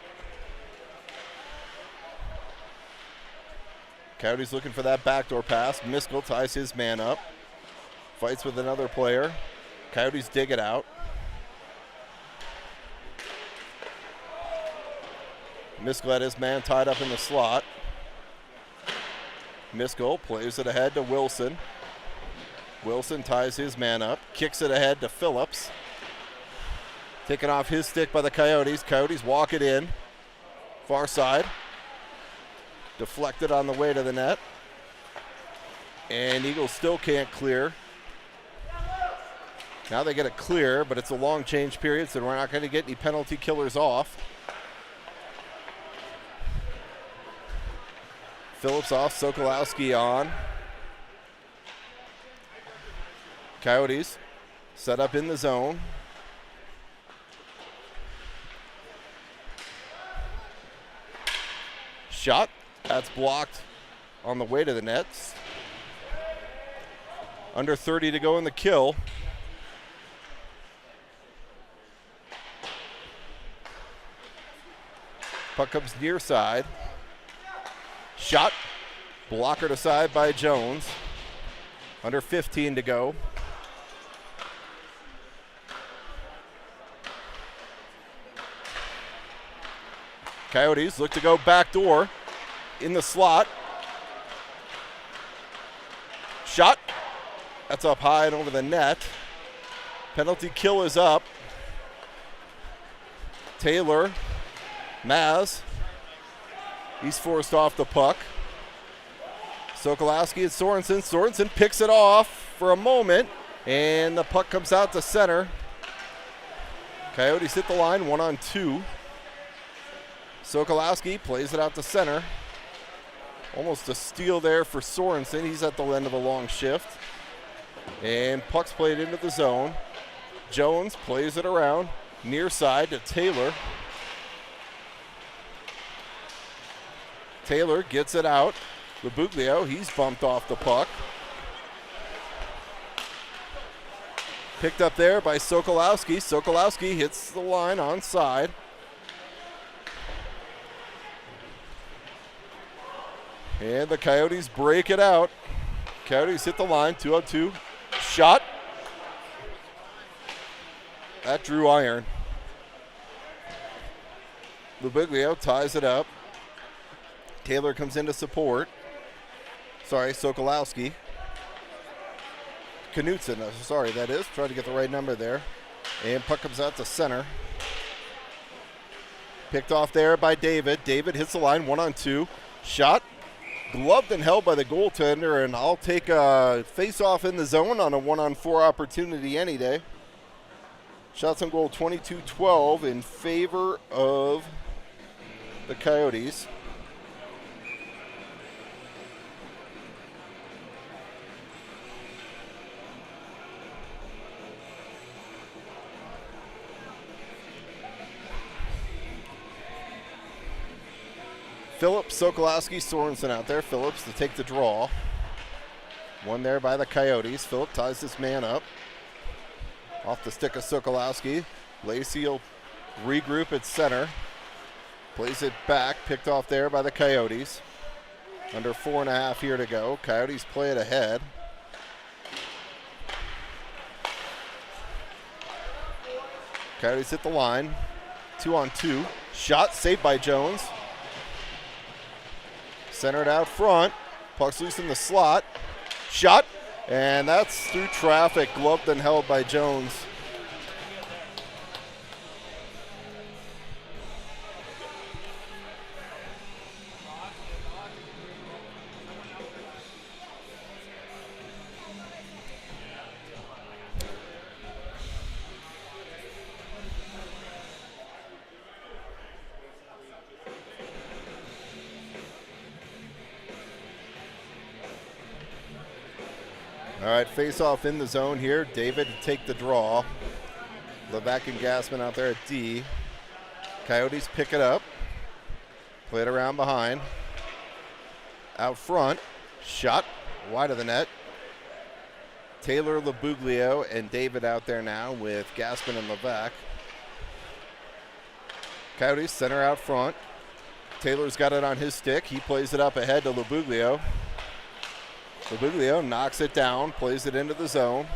Coyotes looking for that backdoor pass. Miskell ties his man up. Fights with another player. Coyotes dig it out. Miskell had his man tied up in the slot. Miskell plays it ahead to Wilson. Wilson ties his man up. Kicks it ahead to Phillips. Taken off his stick by the Coyotes. Coyotes walk it in. Far side. Deflected on the way to the net. And Eagles still can't clear. Now they get it clear, but it's a long change period, so we're not going to get any penalty killers off. Phillips off, Sokolowski on. Coyotes set up in the zone. Shot. That's blocked on the way to the nets. Under 30 to go in the kill. Puck comes near side. Shot. Blockered aside by Jones. Under 15 to go. Coyotes look to go backdoor in the slot. Shot. That's up high and over the net. Penalty kill is up. Taylor, Maz. He's forced off the puck. Sokolowski and Sorensen. Sorensen picks it off for a moment, and the puck comes out to center. Coyotes hit the line 1-on-2. Sokolowski plays it out to center. Almost a steal there for Sorensen. He's at the end of a long shift. And puck's played into the zone. Jones plays it around near side to Taylor. Taylor gets it out. Labuglio, he's bumped off the puck. Picked up there by Sokolowski. Sokolowski hits the line onside. And the Coyotes break it out. Coyotes hit the line, 2-on-2. Shot. That drew iron. Labuglio ties it up. Taylor comes in to support. Sorry, Sokolowski. Knutson, sorry, that is. Trying to get the right number there. And puck comes out to center. Picked off there by David. David hits the line, 1-on-2. Shot. Gloved and held by the goaltender, and I'll take a face-off in the zone on a 1-on-4 opportunity any day. Shots on goal 22-12 in favor of the Coyotes. Phillips, Sokolowski, Sorensen out there. Phillips to take the draw. One there by the Coyotes. Phillips ties this man up. Off the stick of Sokolowski. Lacey will regroup at center. Plays it back. Picked off there by the Coyotes. Under 4.5 here to go. Coyotes play it ahead. Coyotes hit the line. 2-on-2. Shot saved by Jones. Centered out front. Puck's loose in the slot. Shot. And that's through traffic. Gloved and held by Jones. All right, face-off in the zone here. David to take the draw. Levac and Gassman out there at D. Coyotes pick it up. Play it around behind. Out front. Shot wide of the net. Taylor, Labuglio, and David out there now with Gassman and Levac. Coyotes center out front. Taylor's got it on his stick. He plays it up ahead to Labuglio. Labuglio knocks it down, plays it into the zone.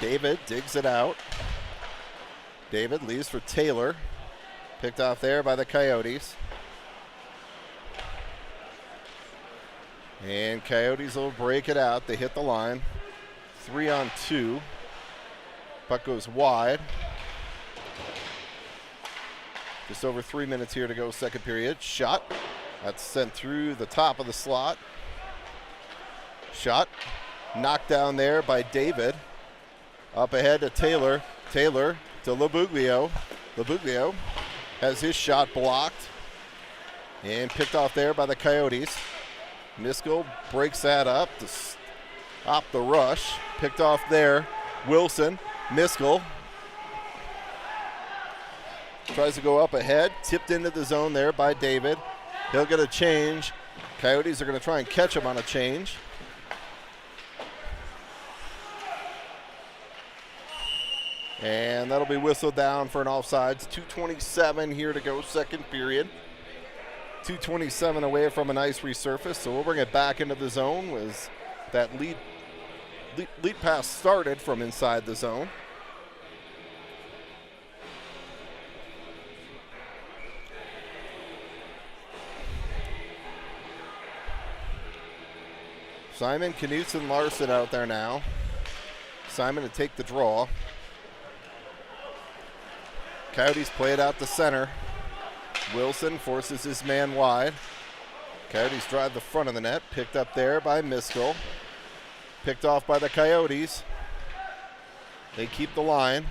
David digs it out. David leaves for Taylor. Picked off there by the Coyotes. And Coyotes will break it out. They hit the line. 3-on-2. Puck goes wide. Just over 3 minutes here to go, second period. Shot. That's sent through the top of the slot. Shot. Knocked down there by David. Up ahead to Taylor. Taylor to Labuglio. Labuglio has his shot blocked and picked off there by the Coyotes. Miskell breaks that up to stop the rush. Picked off there. Wilson. Miskell tries to go up ahead. Tipped into the zone there by David. He'll get a change. Coyotes are going to try and catch him on a change. And that'll be whistled down for an offsides. 2:27 here to go, second period. 2:27 away from an ice resurface, so we'll bring it back into the zone as that lead pass started from inside the zone. Simon, Knutson, Larson out there now. Simon to take the draw. Coyotes play it out to center. Wilson forces his man wide. Coyotes drive the front of the net. Picked up there by Miskell. Picked off by the Coyotes. They keep the line.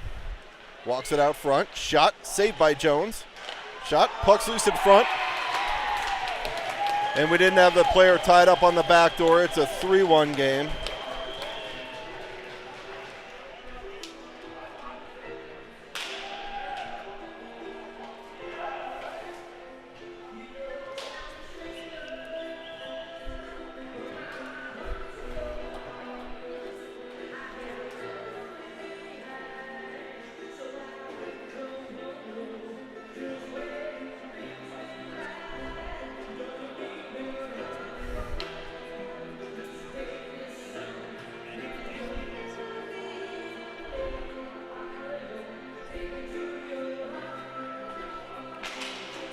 Walks it out front. Shot. Saved by Jones. Shot. Puck's loose in front. And we didn't have the player tied up on the back door. It's a 3-1 game.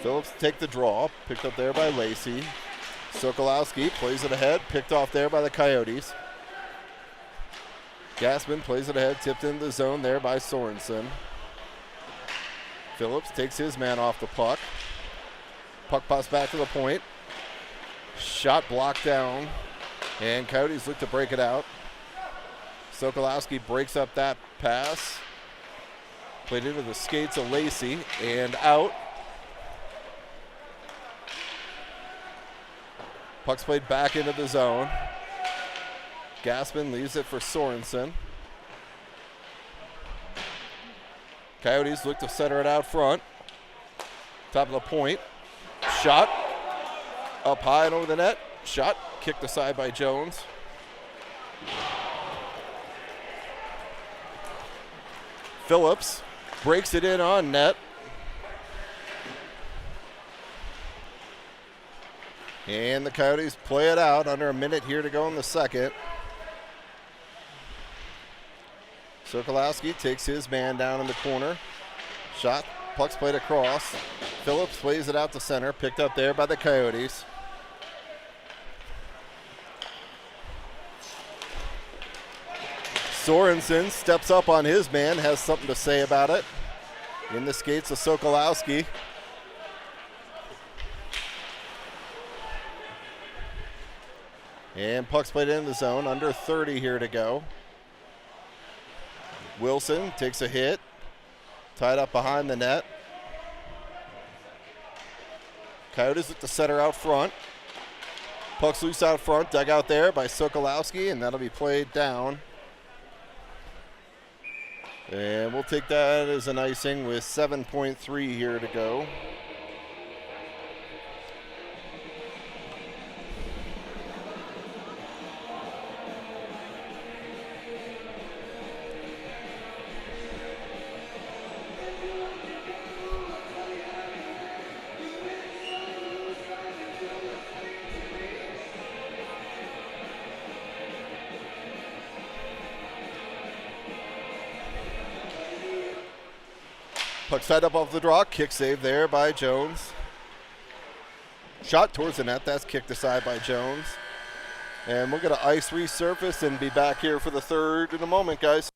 Phillips take the draw, picked up there by Lacey. Sokolowski plays it ahead, picked off there by the Coyotes. Gassman plays it ahead, tipped into the zone there by Sorensen. Phillips takes his man off the puck. Puck pass back to the point. Shot blocked down, and Coyotes look to break it out. Sokolowski breaks up that pass. Played into the skates of Lacey, and out. Puck's played back into the zone. Gassman leaves it for Sorensen. Coyotes look to center it out front. Top of the point. Shot. Up high and over the net. Shot. Kicked aside by Jones. Phillips breaks it in on net. And the Coyotes play it out. Under a minute here to go in the second. Sokolowski takes his man down in the corner. Shot. Puck's played across. Phillips plays it out to center. Picked up there by the Coyotes. Sorensen steps up on his man. Has something to say about it. In the skates of Sokolowski. And puck's played in the zone, under 30 here to go. Wilson takes a hit, tied up behind the net. Coyotes look to center out front. Puck's loose out front, dug out there by Sokolowski, and that'll be played down. And we'll take that as an icing with 7.3 here to go. Puck tied up off the draw. Kick save there by Jones. Shot towards the net. That's kicked aside by Jones. And we're going to ice resurface and be back here for the third in a moment, guys.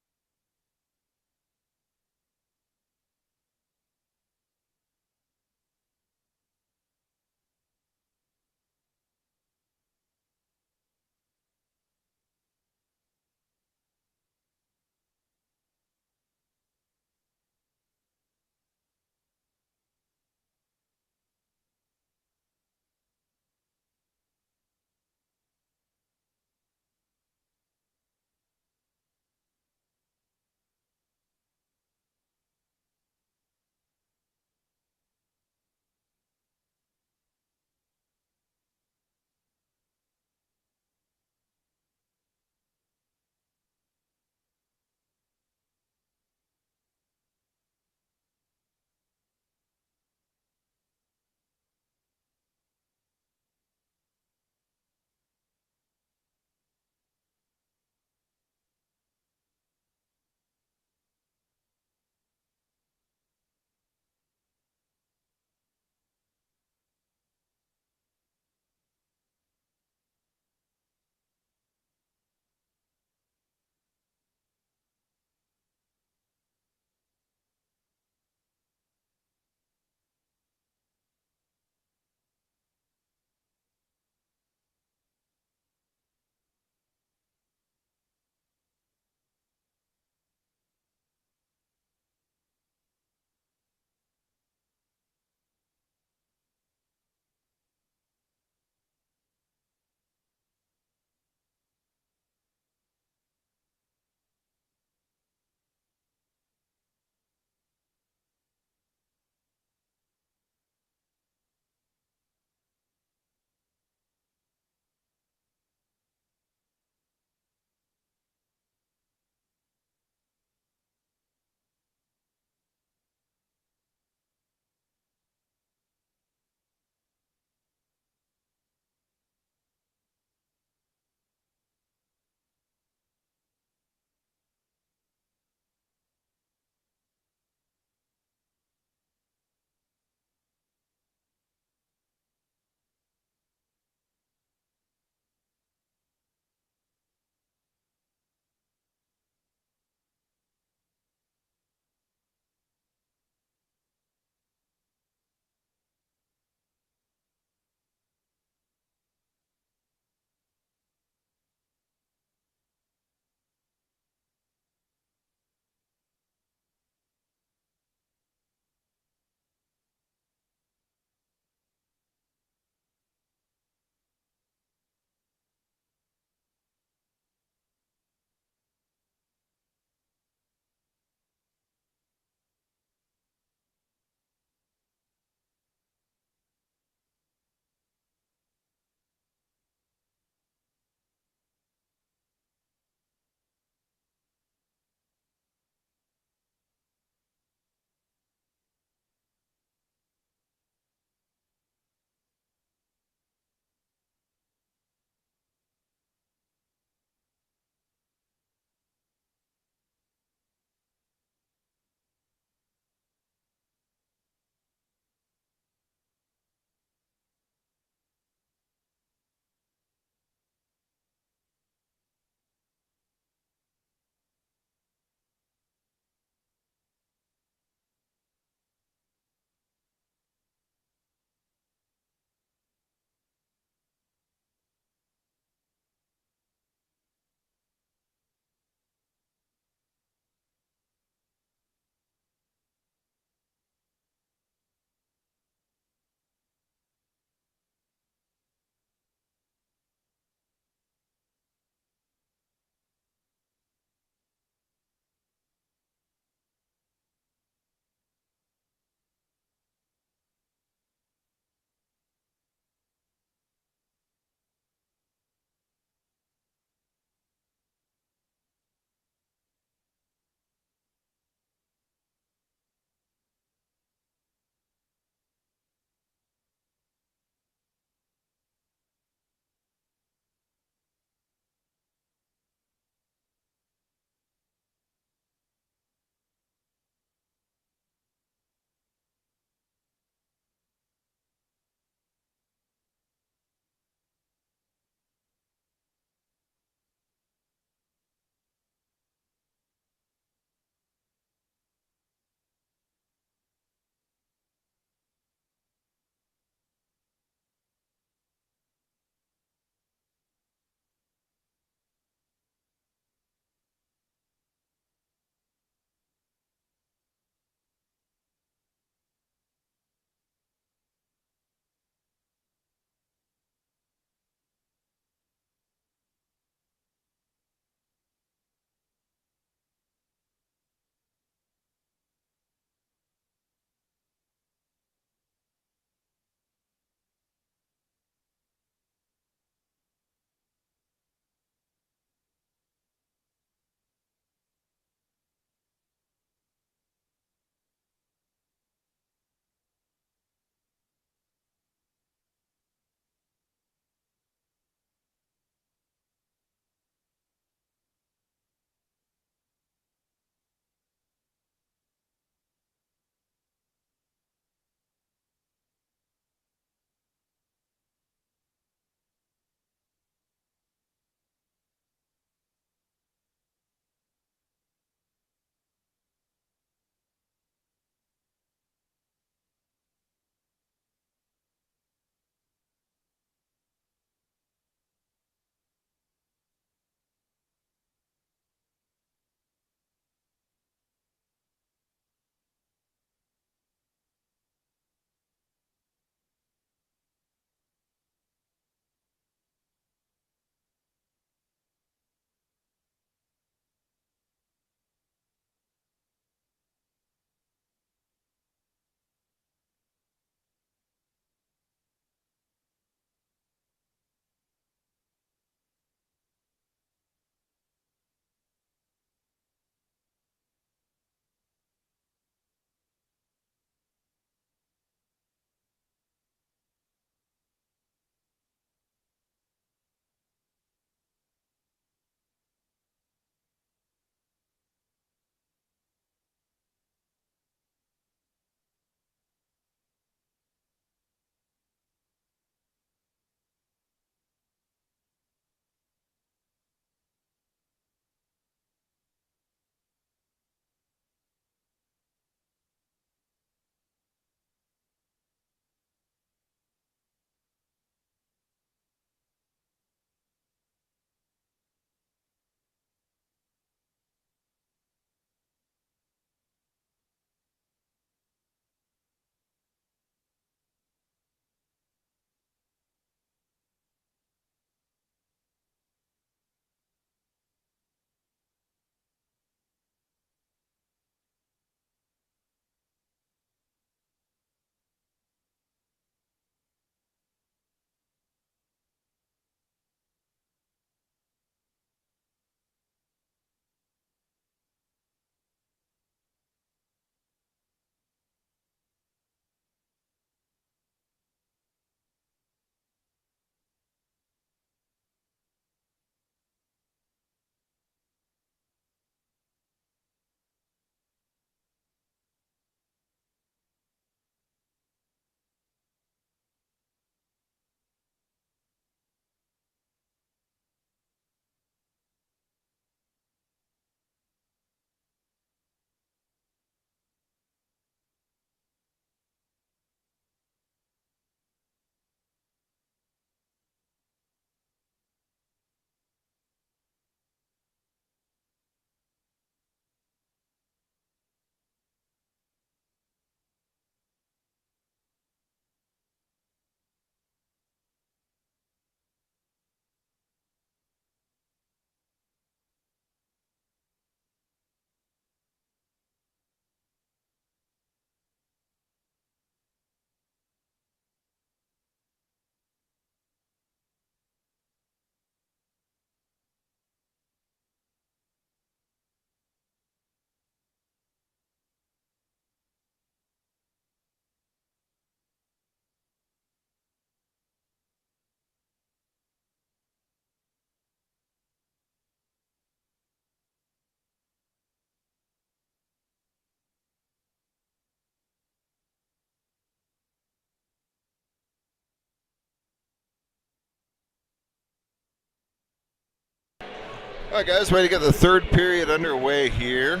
All right, guys, ready to get the third period underway here.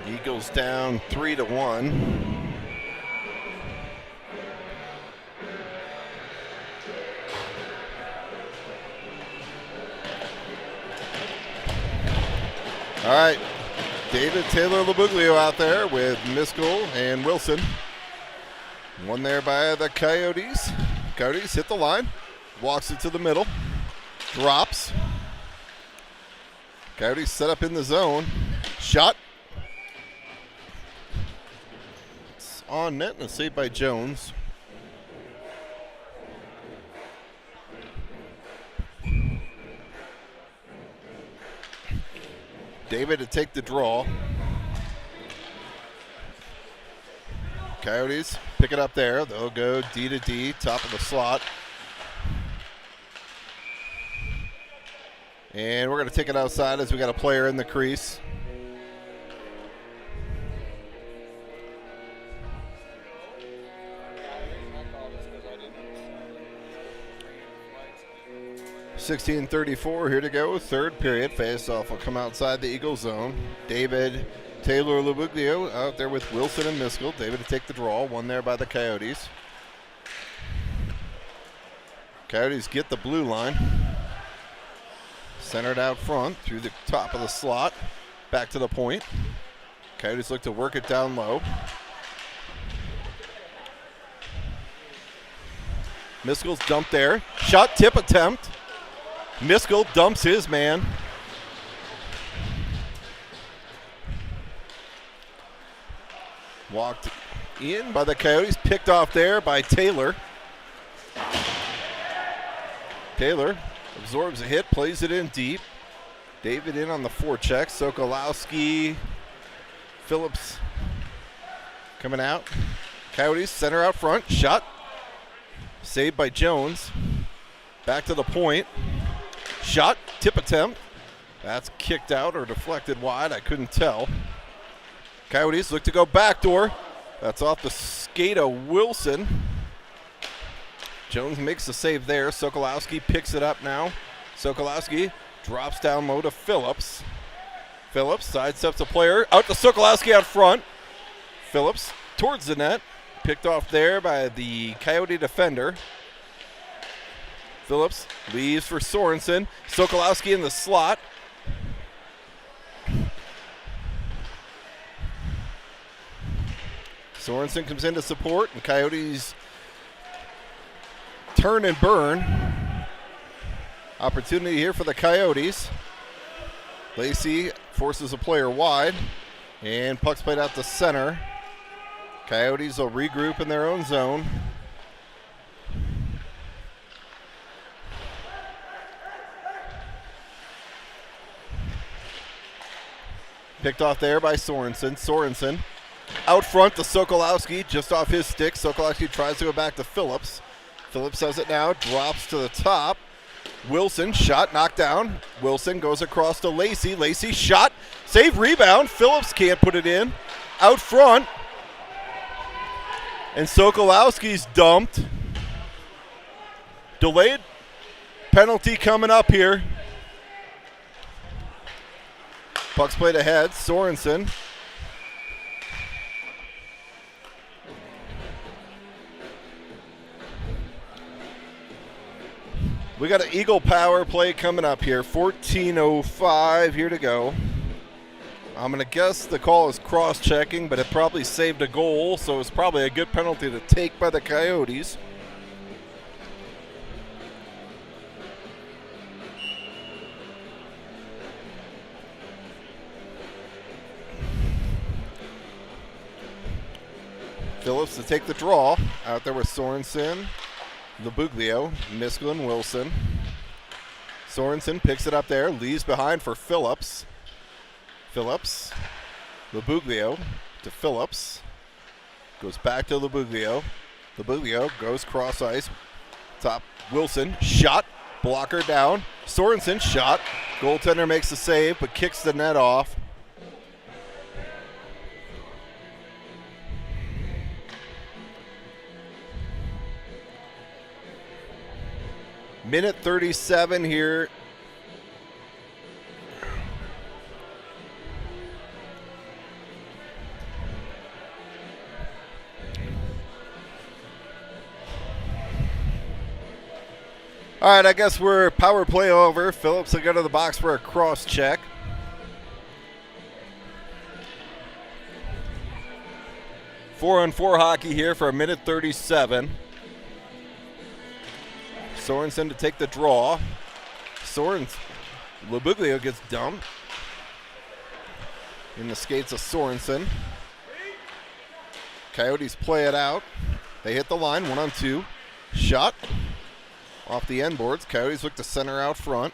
Eagles down 3-1. All right, David Taylor Labuglio out there with Miskell and Wilson. One there by the Coyotes. Coyotes hit the line, walks it to the middle, drops. Coyotes set up in the zone. Shot. It's on net and a save by Jones. David to take the draw. Coyotes pick it up there. They'll go D to D, top of the slot. And we're going to take it outside as we got a player in the crease. .16:34 here to go, third period. Face-off will come outside the Eagle zone. David Taylor Labuglio out there with Wilson and Miskell. David to take the draw, one there by the Coyotes. Coyotes get the blue line. Centered out front through the top of the slot. Back to the point. Coyotes look to work it down low. Miskell's dumped there. Shot tip attempt. Miskell dumps his man. Walked in by the Coyotes. Picked off there by Taylor. Taylor absorbs a hit, plays it in deep. David in on the forecheck. Sokolowski, Phillips coming out. Coyotes center out front. Shot. Saved by Jones. Back to the point. Shot. Tip attempt. That's kicked out or deflected wide. I couldn't tell. Coyotes look to go backdoor. That's off the skate of Wilson. Jones makes the save there. Sokolowski picks it up now. Sokolowski drops down low to Phillips. Phillips sidesteps a player. Out to Sokolowski out front. Phillips towards the net. Picked off there by the Coyote defender. Phillips leaves for Sorensen. Sokolowski in the slot. Sorensen comes in to support, and Coyotes turn and burn. Opportunity here for the Coyotes. Lacey forces a player wide, and puck's played out to center. Coyotes will regroup in their own zone. Picked off there by Sorensen. Sorensen out front to Sokolowski, just off his stick. Sokolowski tries to go back to Phillips. Phillips has it now, drops to the top. Wilson, shot, knocked down. Wilson goes across to Lacey. Lacey, shot, save, rebound. Phillips can't put it in. Out front. And Sokolowski's dumped. Delayed penalty coming up here. Puck's played ahead. Sorensen. We got an Eagle power play coming up here. 14:05 here to go. I'm going to guess the call is cross-checking, but it probably saved a goal, so it's probably a good penalty to take by the Coyotes. Phillips to take the draw. Out there with Sorensen, Labuglio, Miskell, and Wilson. Sorensen picks it up there, leaves behind for Phillips. Phillips, Labuglio to Phillips. Goes back to Labuglio. Labuglio goes cross ice. Top Wilson, shot, blocker down. Sorensen, shot, Goaltender makes the save, but kicks the net off. Minute 37 here. All right, I guess we're power play over. Phillips will go to the box for a cross check. Four-on-four hockey here for a minute 37. Sorensen to take the draw. Labuglio gets dumped. In the skates of Sorensen. Coyotes play it out. They hit the line, 1-on-2. Shot. Off the end boards. Coyotes look to center out front.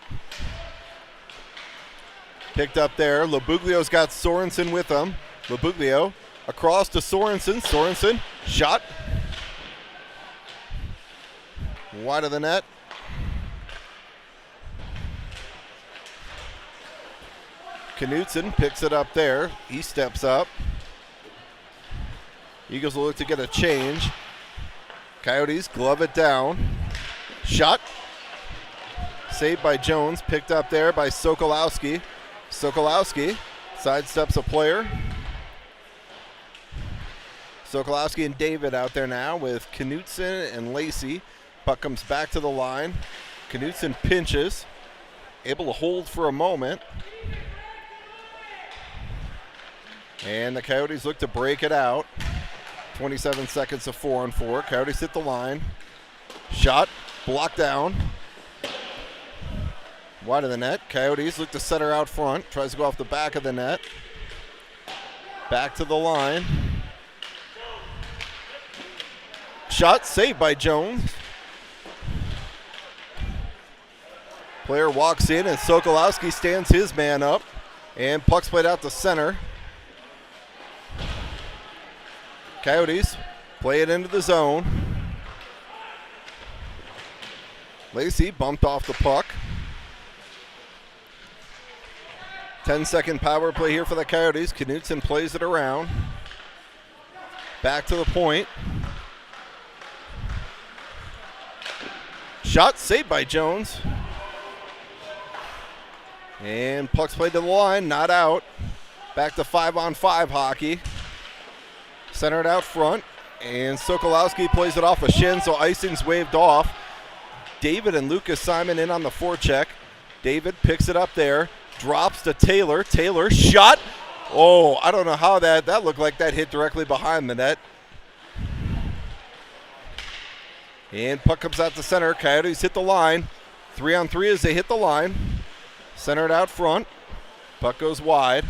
Picked up there. Labuglio's got Sorensen with him. Labuglio across to Sorensen. Sorensen. Shot. Wide of the net. Knutson picks it up there. He steps up. Eagles will look to get a change. Coyotes glove it down. Shot. Saved by Jones. Picked up there by Sokolowski. Sokolowski sidesteps a player. Sokolowski and David out there now with Knutson and Lacey. Puck comes back to the line. Knutson pinches. Able to hold for a moment. And the Coyotes look to break it out. 27 seconds of 4-on-4. Coyotes hit the line. Shot. Blocked down. Wide of the net. Coyotes look to center out front. Tries to go off the back of the net. Back to the line. Shot saved by Jones. Player walks in and Sokolowski stands his man up. And puck's played out to center. Coyotes play it into the zone. Lacey bumped off the puck. 10-second power play here for the Coyotes. Knutson plays it around. Back to the point. Shot saved by Jones. And puck's played to the line, not out. Back to 5-on-5 hockey. Centered out front. And Sokolowski plays it off a shin, so icing's waved off. David and Lucas Simon in on the forecheck. David picks it up there. Drops to Taylor. Taylor shot. Oh, I don't know how that looked like that hit directly behind the net. And puck comes out to center. Coyotes hit the line. 3-on-3 as they hit the line. Centered out front. Puck goes wide.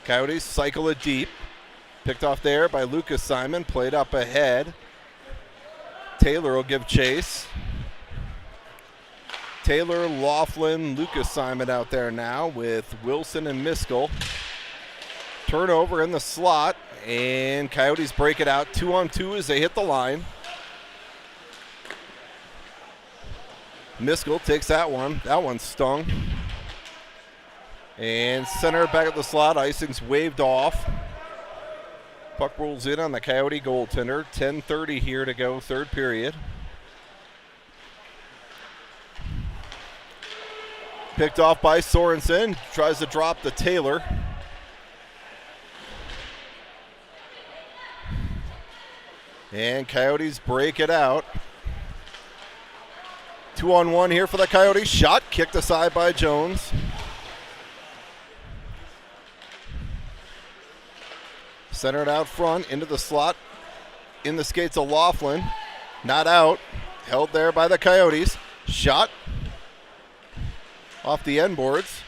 Coyotes cycle it deep. Picked off there by Lucas Simon. Played up ahead. Taylor will give chase. Taylor, Laughlin, Lucas Simon out there now with Wilson and Miskell. Turnover in the slot, and Coyotes break it out. 2-on-2 as they hit the line. Miskell takes that one. That one stung. And center back at the slot. Icing's waved off. Puck rolls in on the Coyote goaltender. 10:30 here to go, third period. Picked off by Sorensen. Tries to drop to Taylor. And Coyotes break it out. 2-on-1 here for the Coyotes. Shot kicked aside by Jones. Centered out front into the slot. In the skates of Laughlin. Not out. Held there by the Coyotes. Shot off the end boards.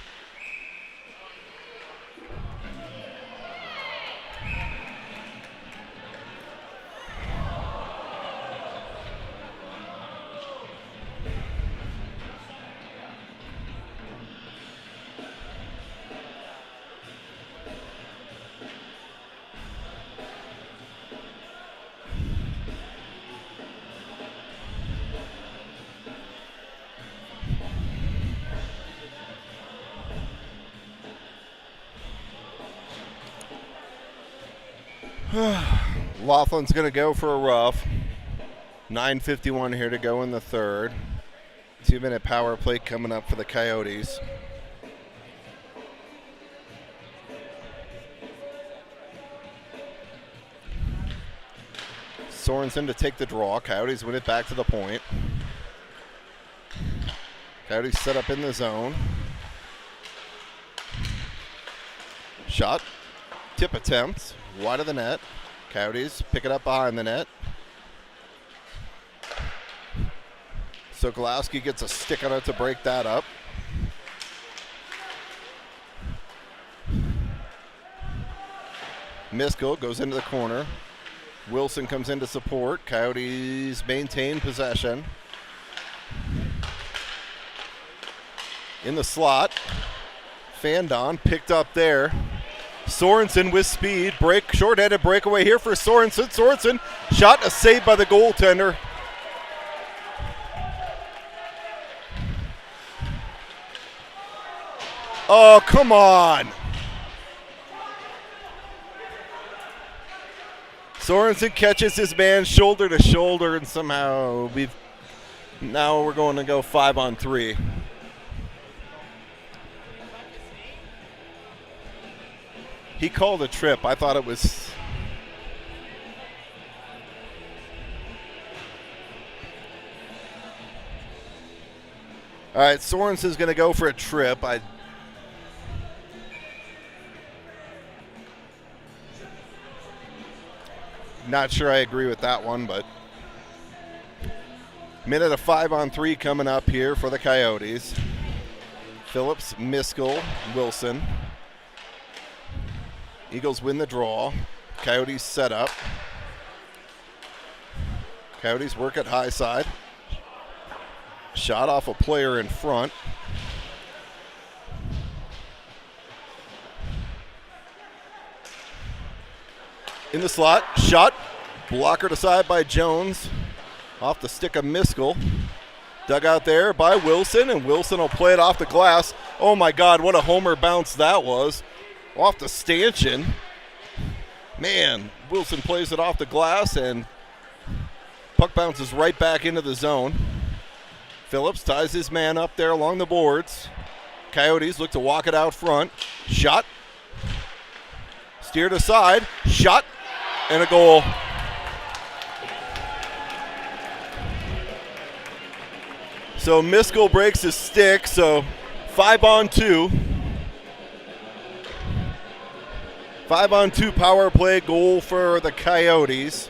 Laughlin's going to go for a rough. 9:51 here to go in the third. 2-minute power play coming up for the Coyotes. Sorensen to take the draw. Coyotes win it back to the point. Coyotes set up in the zone. Shot. Tip attempt. Wide of the net. Coyotes pick it up behind the net. Sokolowski gets a stick on it to break that up. Miskell goes into the corner. Wilson comes in to support. Coyotes maintain possession. In the slot. Fandon picked up there. Sorensen with speed. Short-handed breakaway here for Sorensen. Sorensen shot, a save by the goaltender. Oh, come on. Sorensen catches his man shoulder to shoulder, and somehow now we're going to go 5-on-3. He called a trip. I thought it was. All right, Sorensen's going to go for a trip. Not sure I agree with that one, but minute of 5-on-3 coming up here for the Coyotes. Phillips, Miskell, Wilson. Eagles win the draw. Coyotes set up. Coyotes work at high side. Shot off a player in front. In the slot, shot, blockered aside by Jones, off the stick of Miskell. Dug out there by Wilson, and Wilson will play it off the glass. Oh my God, what a homer bounce that was. Off the stanchion. Man, Wilson plays it off the glass, and puck bounces right back into the zone. Phillips ties his man up there along the boards. Coyotes look to walk it out front. Shot. Steered aside. Shot. And a goal. So Miskell breaks his stick, so 5-on-2. 5-on-2 power play goal for the Coyotes.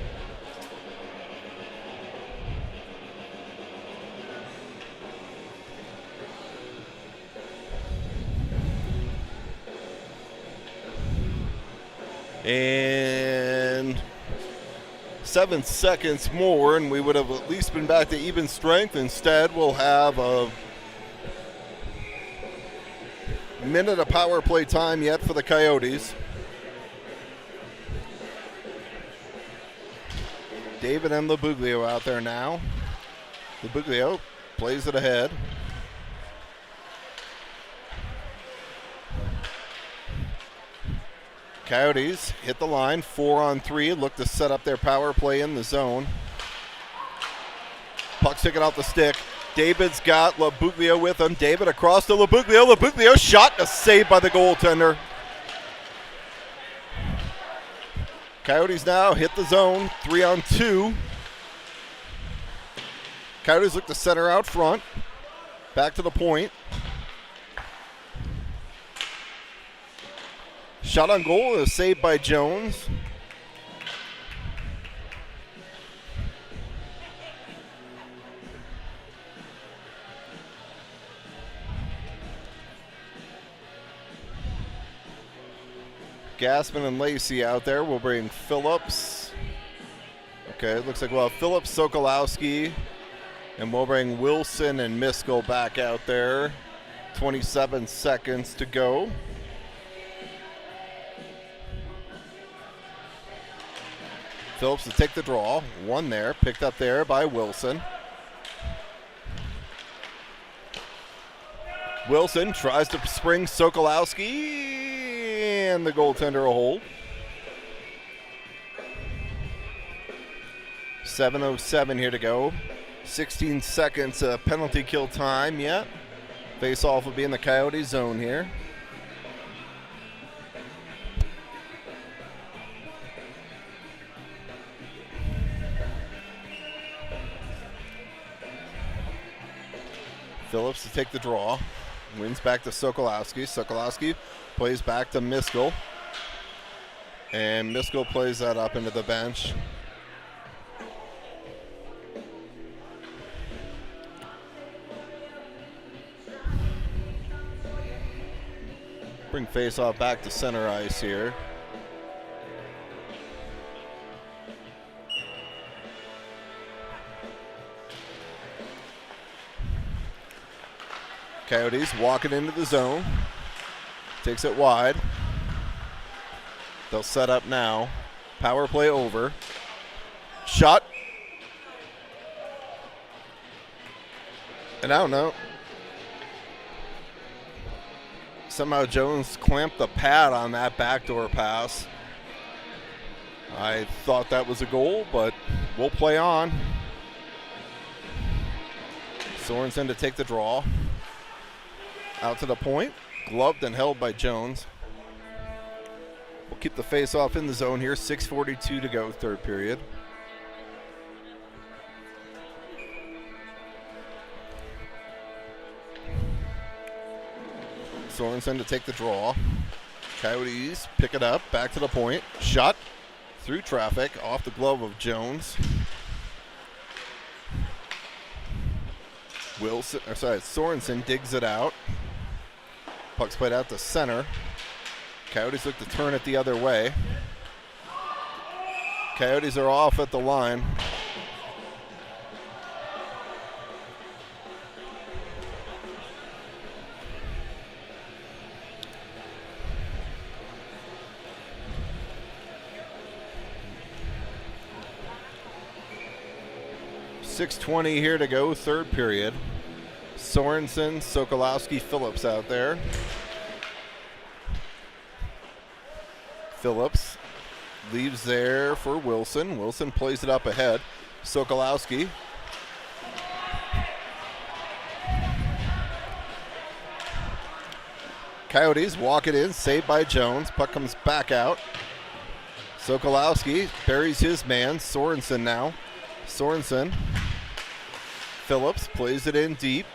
And 7 seconds more, and we would have at least been back to even strength. Instead, we'll have a minute of power play time yet for the Coyotes. David and Labuglio out there now. Labuglio plays it ahead. Coyotes hit the line, 4-on-3, look to set up their power play in the zone. Puck's taken off the stick. David's got Labuglio with him. David across to Labuglio. Labuglio shot, a save by the goaltender. Coyotes now hit the zone, 3-on-2. Coyotes look to center out front. Back to the point. Shot on goal, a save by Jones. Gassman and Lacey out there. We'll bring Phillips. Okay, it looks like we'll have Phillips, Sokolowski, and we'll bring Wilson and Miskell back out there. 27 seconds to go. Phillips to take the draw. One there, picked up there by Wilson. Wilson tries to spring Sokolowski, and the goaltender will hold. 7:07 here to go. 16 seconds penalty kill time yet. Face-off will be in the Coyote zone here. Phillips to take the draw. Wins back to Sokolowski. Sokolowski plays back to Miskell. And Miskell plays that up into the bench. Bring face-off back to center ice here. Coyotes walking into the zone. Takes it wide. They'll set up now. Power play over. Shot. And I don't know. Somehow Jones clamped the pad on that backdoor pass. I thought that was a goal, but we'll play on. Sorensen to take the draw. Out to the point. Gloved and held by Jones. We'll keep the face-off in the zone here. 6:42 to go, third period. Sorensen to take the draw. Coyotes pick it up, back to the point. Shot through traffic, off the glove of Jones. Sorensen digs it out. Puck's played out to center. Coyotes look to turn it the other way. Coyotes are off at the line. .620 here to go, third period. Sorensen, Sokolowski, Phillips out there. Phillips leaves there for Wilson. Wilson plays it up ahead. Sokolowski. Coyotes walk it in, saved by Jones. Puck comes back out. Sokolowski buries his man. Sorensen now. Sorensen. Phillips plays it in deep.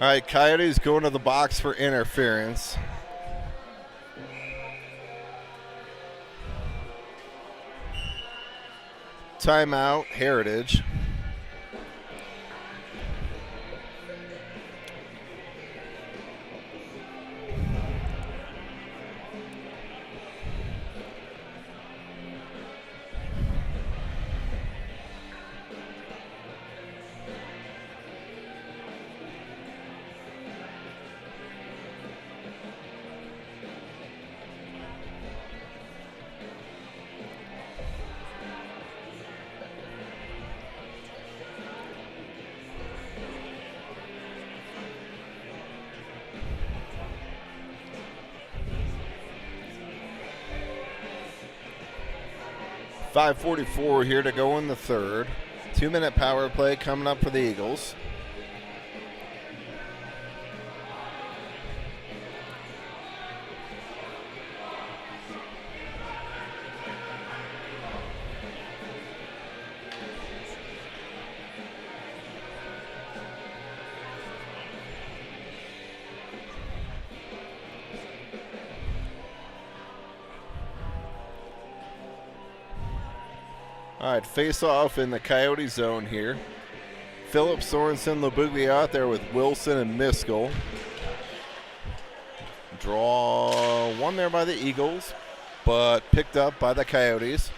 All right, Coyotes going to the box for interference. Timeout, Heritage. .544 here to go in the third. 2-minute power play coming up for the Eagles. All right, face off in the Coyote zone here. Phillips, Sorensen, LaBuglia out there with Wilson and Miskell. Draw one there by the Eagles, but picked up by the Coyotes.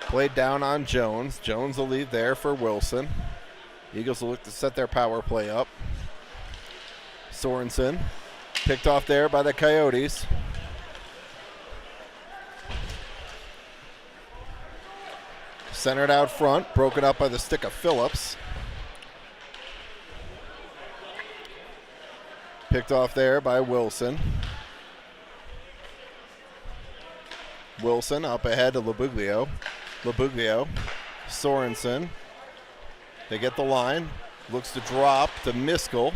Played down on Jones. Jones will leave there for Wilson. Eagles will look to set their power play up. Sorensen picked off there by the Coyotes. Centered out front, broken up by the stick of Phillips. Picked off there by Wilson. Wilson up ahead to Labuglio. Labuglio, Sorensen. They get the line. Looks to drop to Miskell.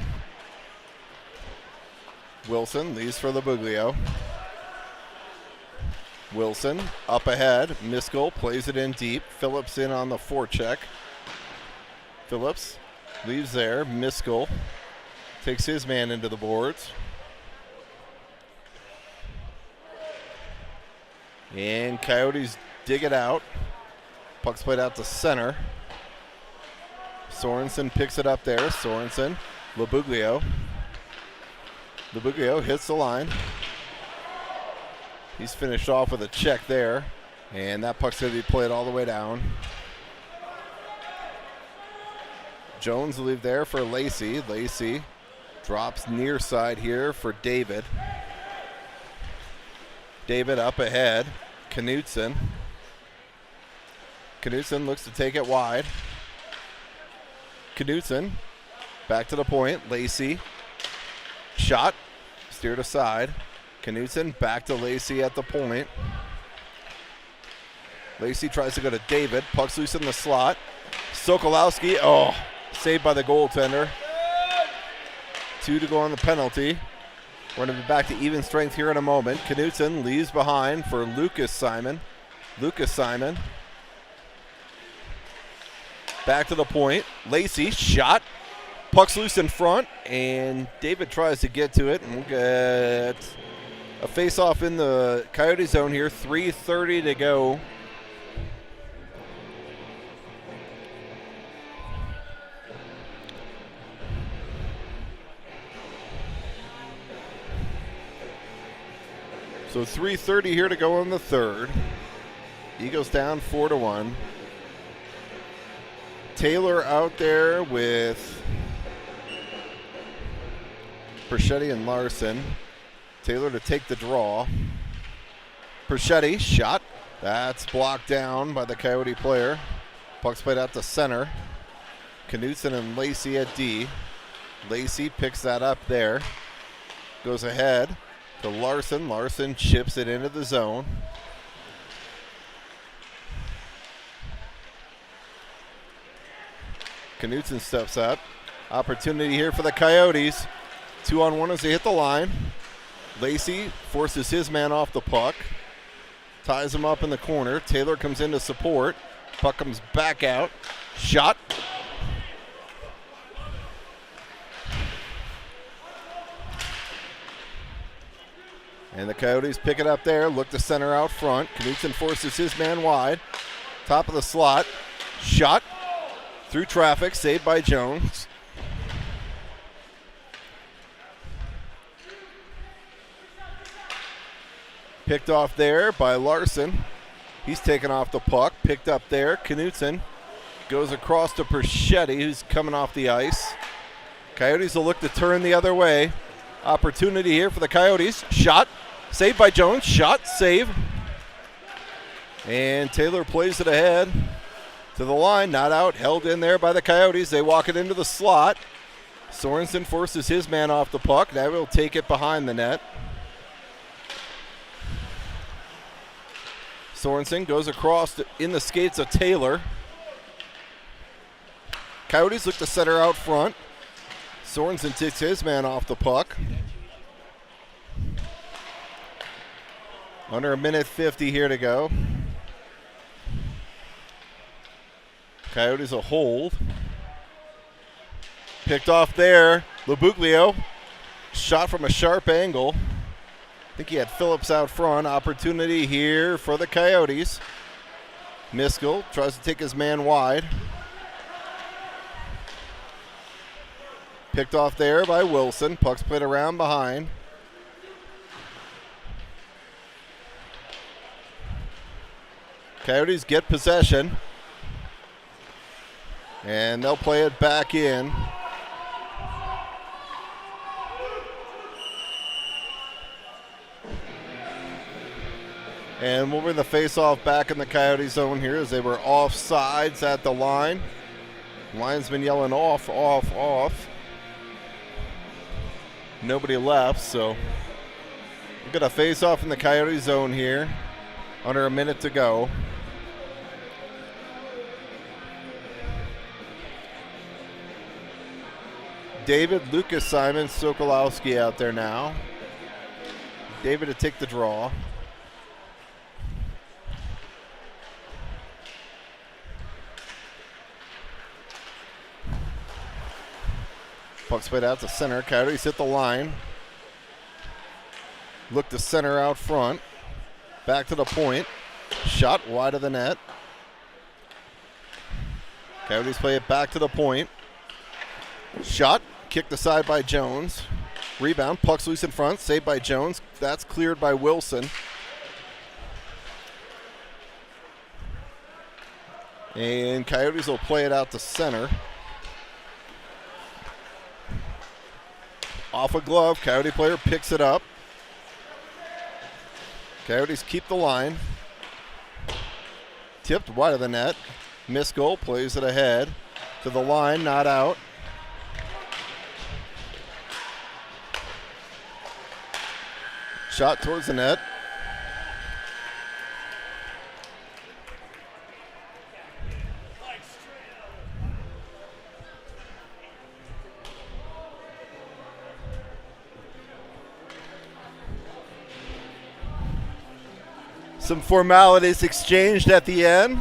Wilson leaves for Labuglio. Wilson up ahead. Miskell plays it in deep. Phillips in on the forecheck. Phillips leaves there. Miskell takes his man into the boards. And Coyotes dig it out. Puck's played out to center. Sorensen picks it up there. Sorensen, Labuglio. Labuglio hits the line. He's finished off with a check there. And that puck's going to be played all the way down. Jones will leave there for Lacey. Lacey drops near side here for David. David up ahead. Knutson. Knutson looks to take it wide. Knutson back to the point. Lacey. Shot. Steered aside. Knutson back to Lacey at the point. Lacey tries to go to David. Puck's loose in the slot. Sokolowski. Oh, saved by the goaltender. 2 to go on the penalty. We're going to be back to even strength here in a moment. Knutson leaves behind for Lucas Simon. Lucas Simon. Back to the point. Lacey, shot. Puck's loose in front, and David tries to get to it. And we'll get a face-off in the Coyote zone here. 3:30 to go. So 3:30 here to go in the third. Eagles down 4-1. Taylor out there with Perchetti and Larson. Taylor to take the draw. Perchetti, shot. That's blocked down by the Coyote player. Puck's played out to center. Knutson and Lacey at D. Lacey picks that up there. Goes ahead to Larson. Larson chips it into the zone. Knutson steps up. Opportunity here for the Coyotes. 2-on-1 as they hit the line. Lacey forces his man off the puck. Ties him up in the corner. Taylor comes in to support. Puck comes back out. Shot. And the Coyotes pick it up there. Look to center out front. Knutson forces his man wide. Top of the slot. Shot. Through traffic. Saved by Jones. Picked off there by Larson. He's taken off the puck. Picked up there. Knutson goes across to Perchetti, who's coming off the ice. Coyotes will look to turn the other way. Opportunity here for the Coyotes. Shot. Saved by Jones. Shot. Save. And Taylor plays it ahead to the line. Not out. Held in there by the Coyotes. They walk it into the slot. Sorensen forces his man off the puck. Now he'll take it behind the net. Sorensen goes across in the skates of Taylor. Coyotes look to center out front. Sorensen takes his man off the puck. Under 1:50 here to go. Coyotes a hold. Picked off there. Labuglio. Shot from a sharp angle. I think he had Phillips out front. Opportunity here for the Coyotes. Miskell tries to take his man wide. Picked off there by Wilson. Puck's played around behind. Coyotes get possession. And they'll play it back in. And we'll bring the face-off back in the Coyote zone here as they were offsides at the line. Linesman yelling off, off, off. Nobody left, so we've got a face-off in the Coyote zone here. Under a minute to go. David, Lucas, Simon, Sokolowski out there now. David to take the draw. Puck's played out to center. Coyotes hit the line. Look to center out front. Back to the point. Shot wide of the net. Coyotes play it back to the point. Shot. Kicked aside by Jones. Rebound. Puck's loose in front. Saved by Jones. That's cleared by Wilson. And Coyotes will play it out to center. Off a glove. Coyote player picks it up. Coyotes keep the line. Tipped wide of the net. Missed goal. Plays it ahead. To the line. Not out. Shot towards the net. Some formalities exchanged at the end.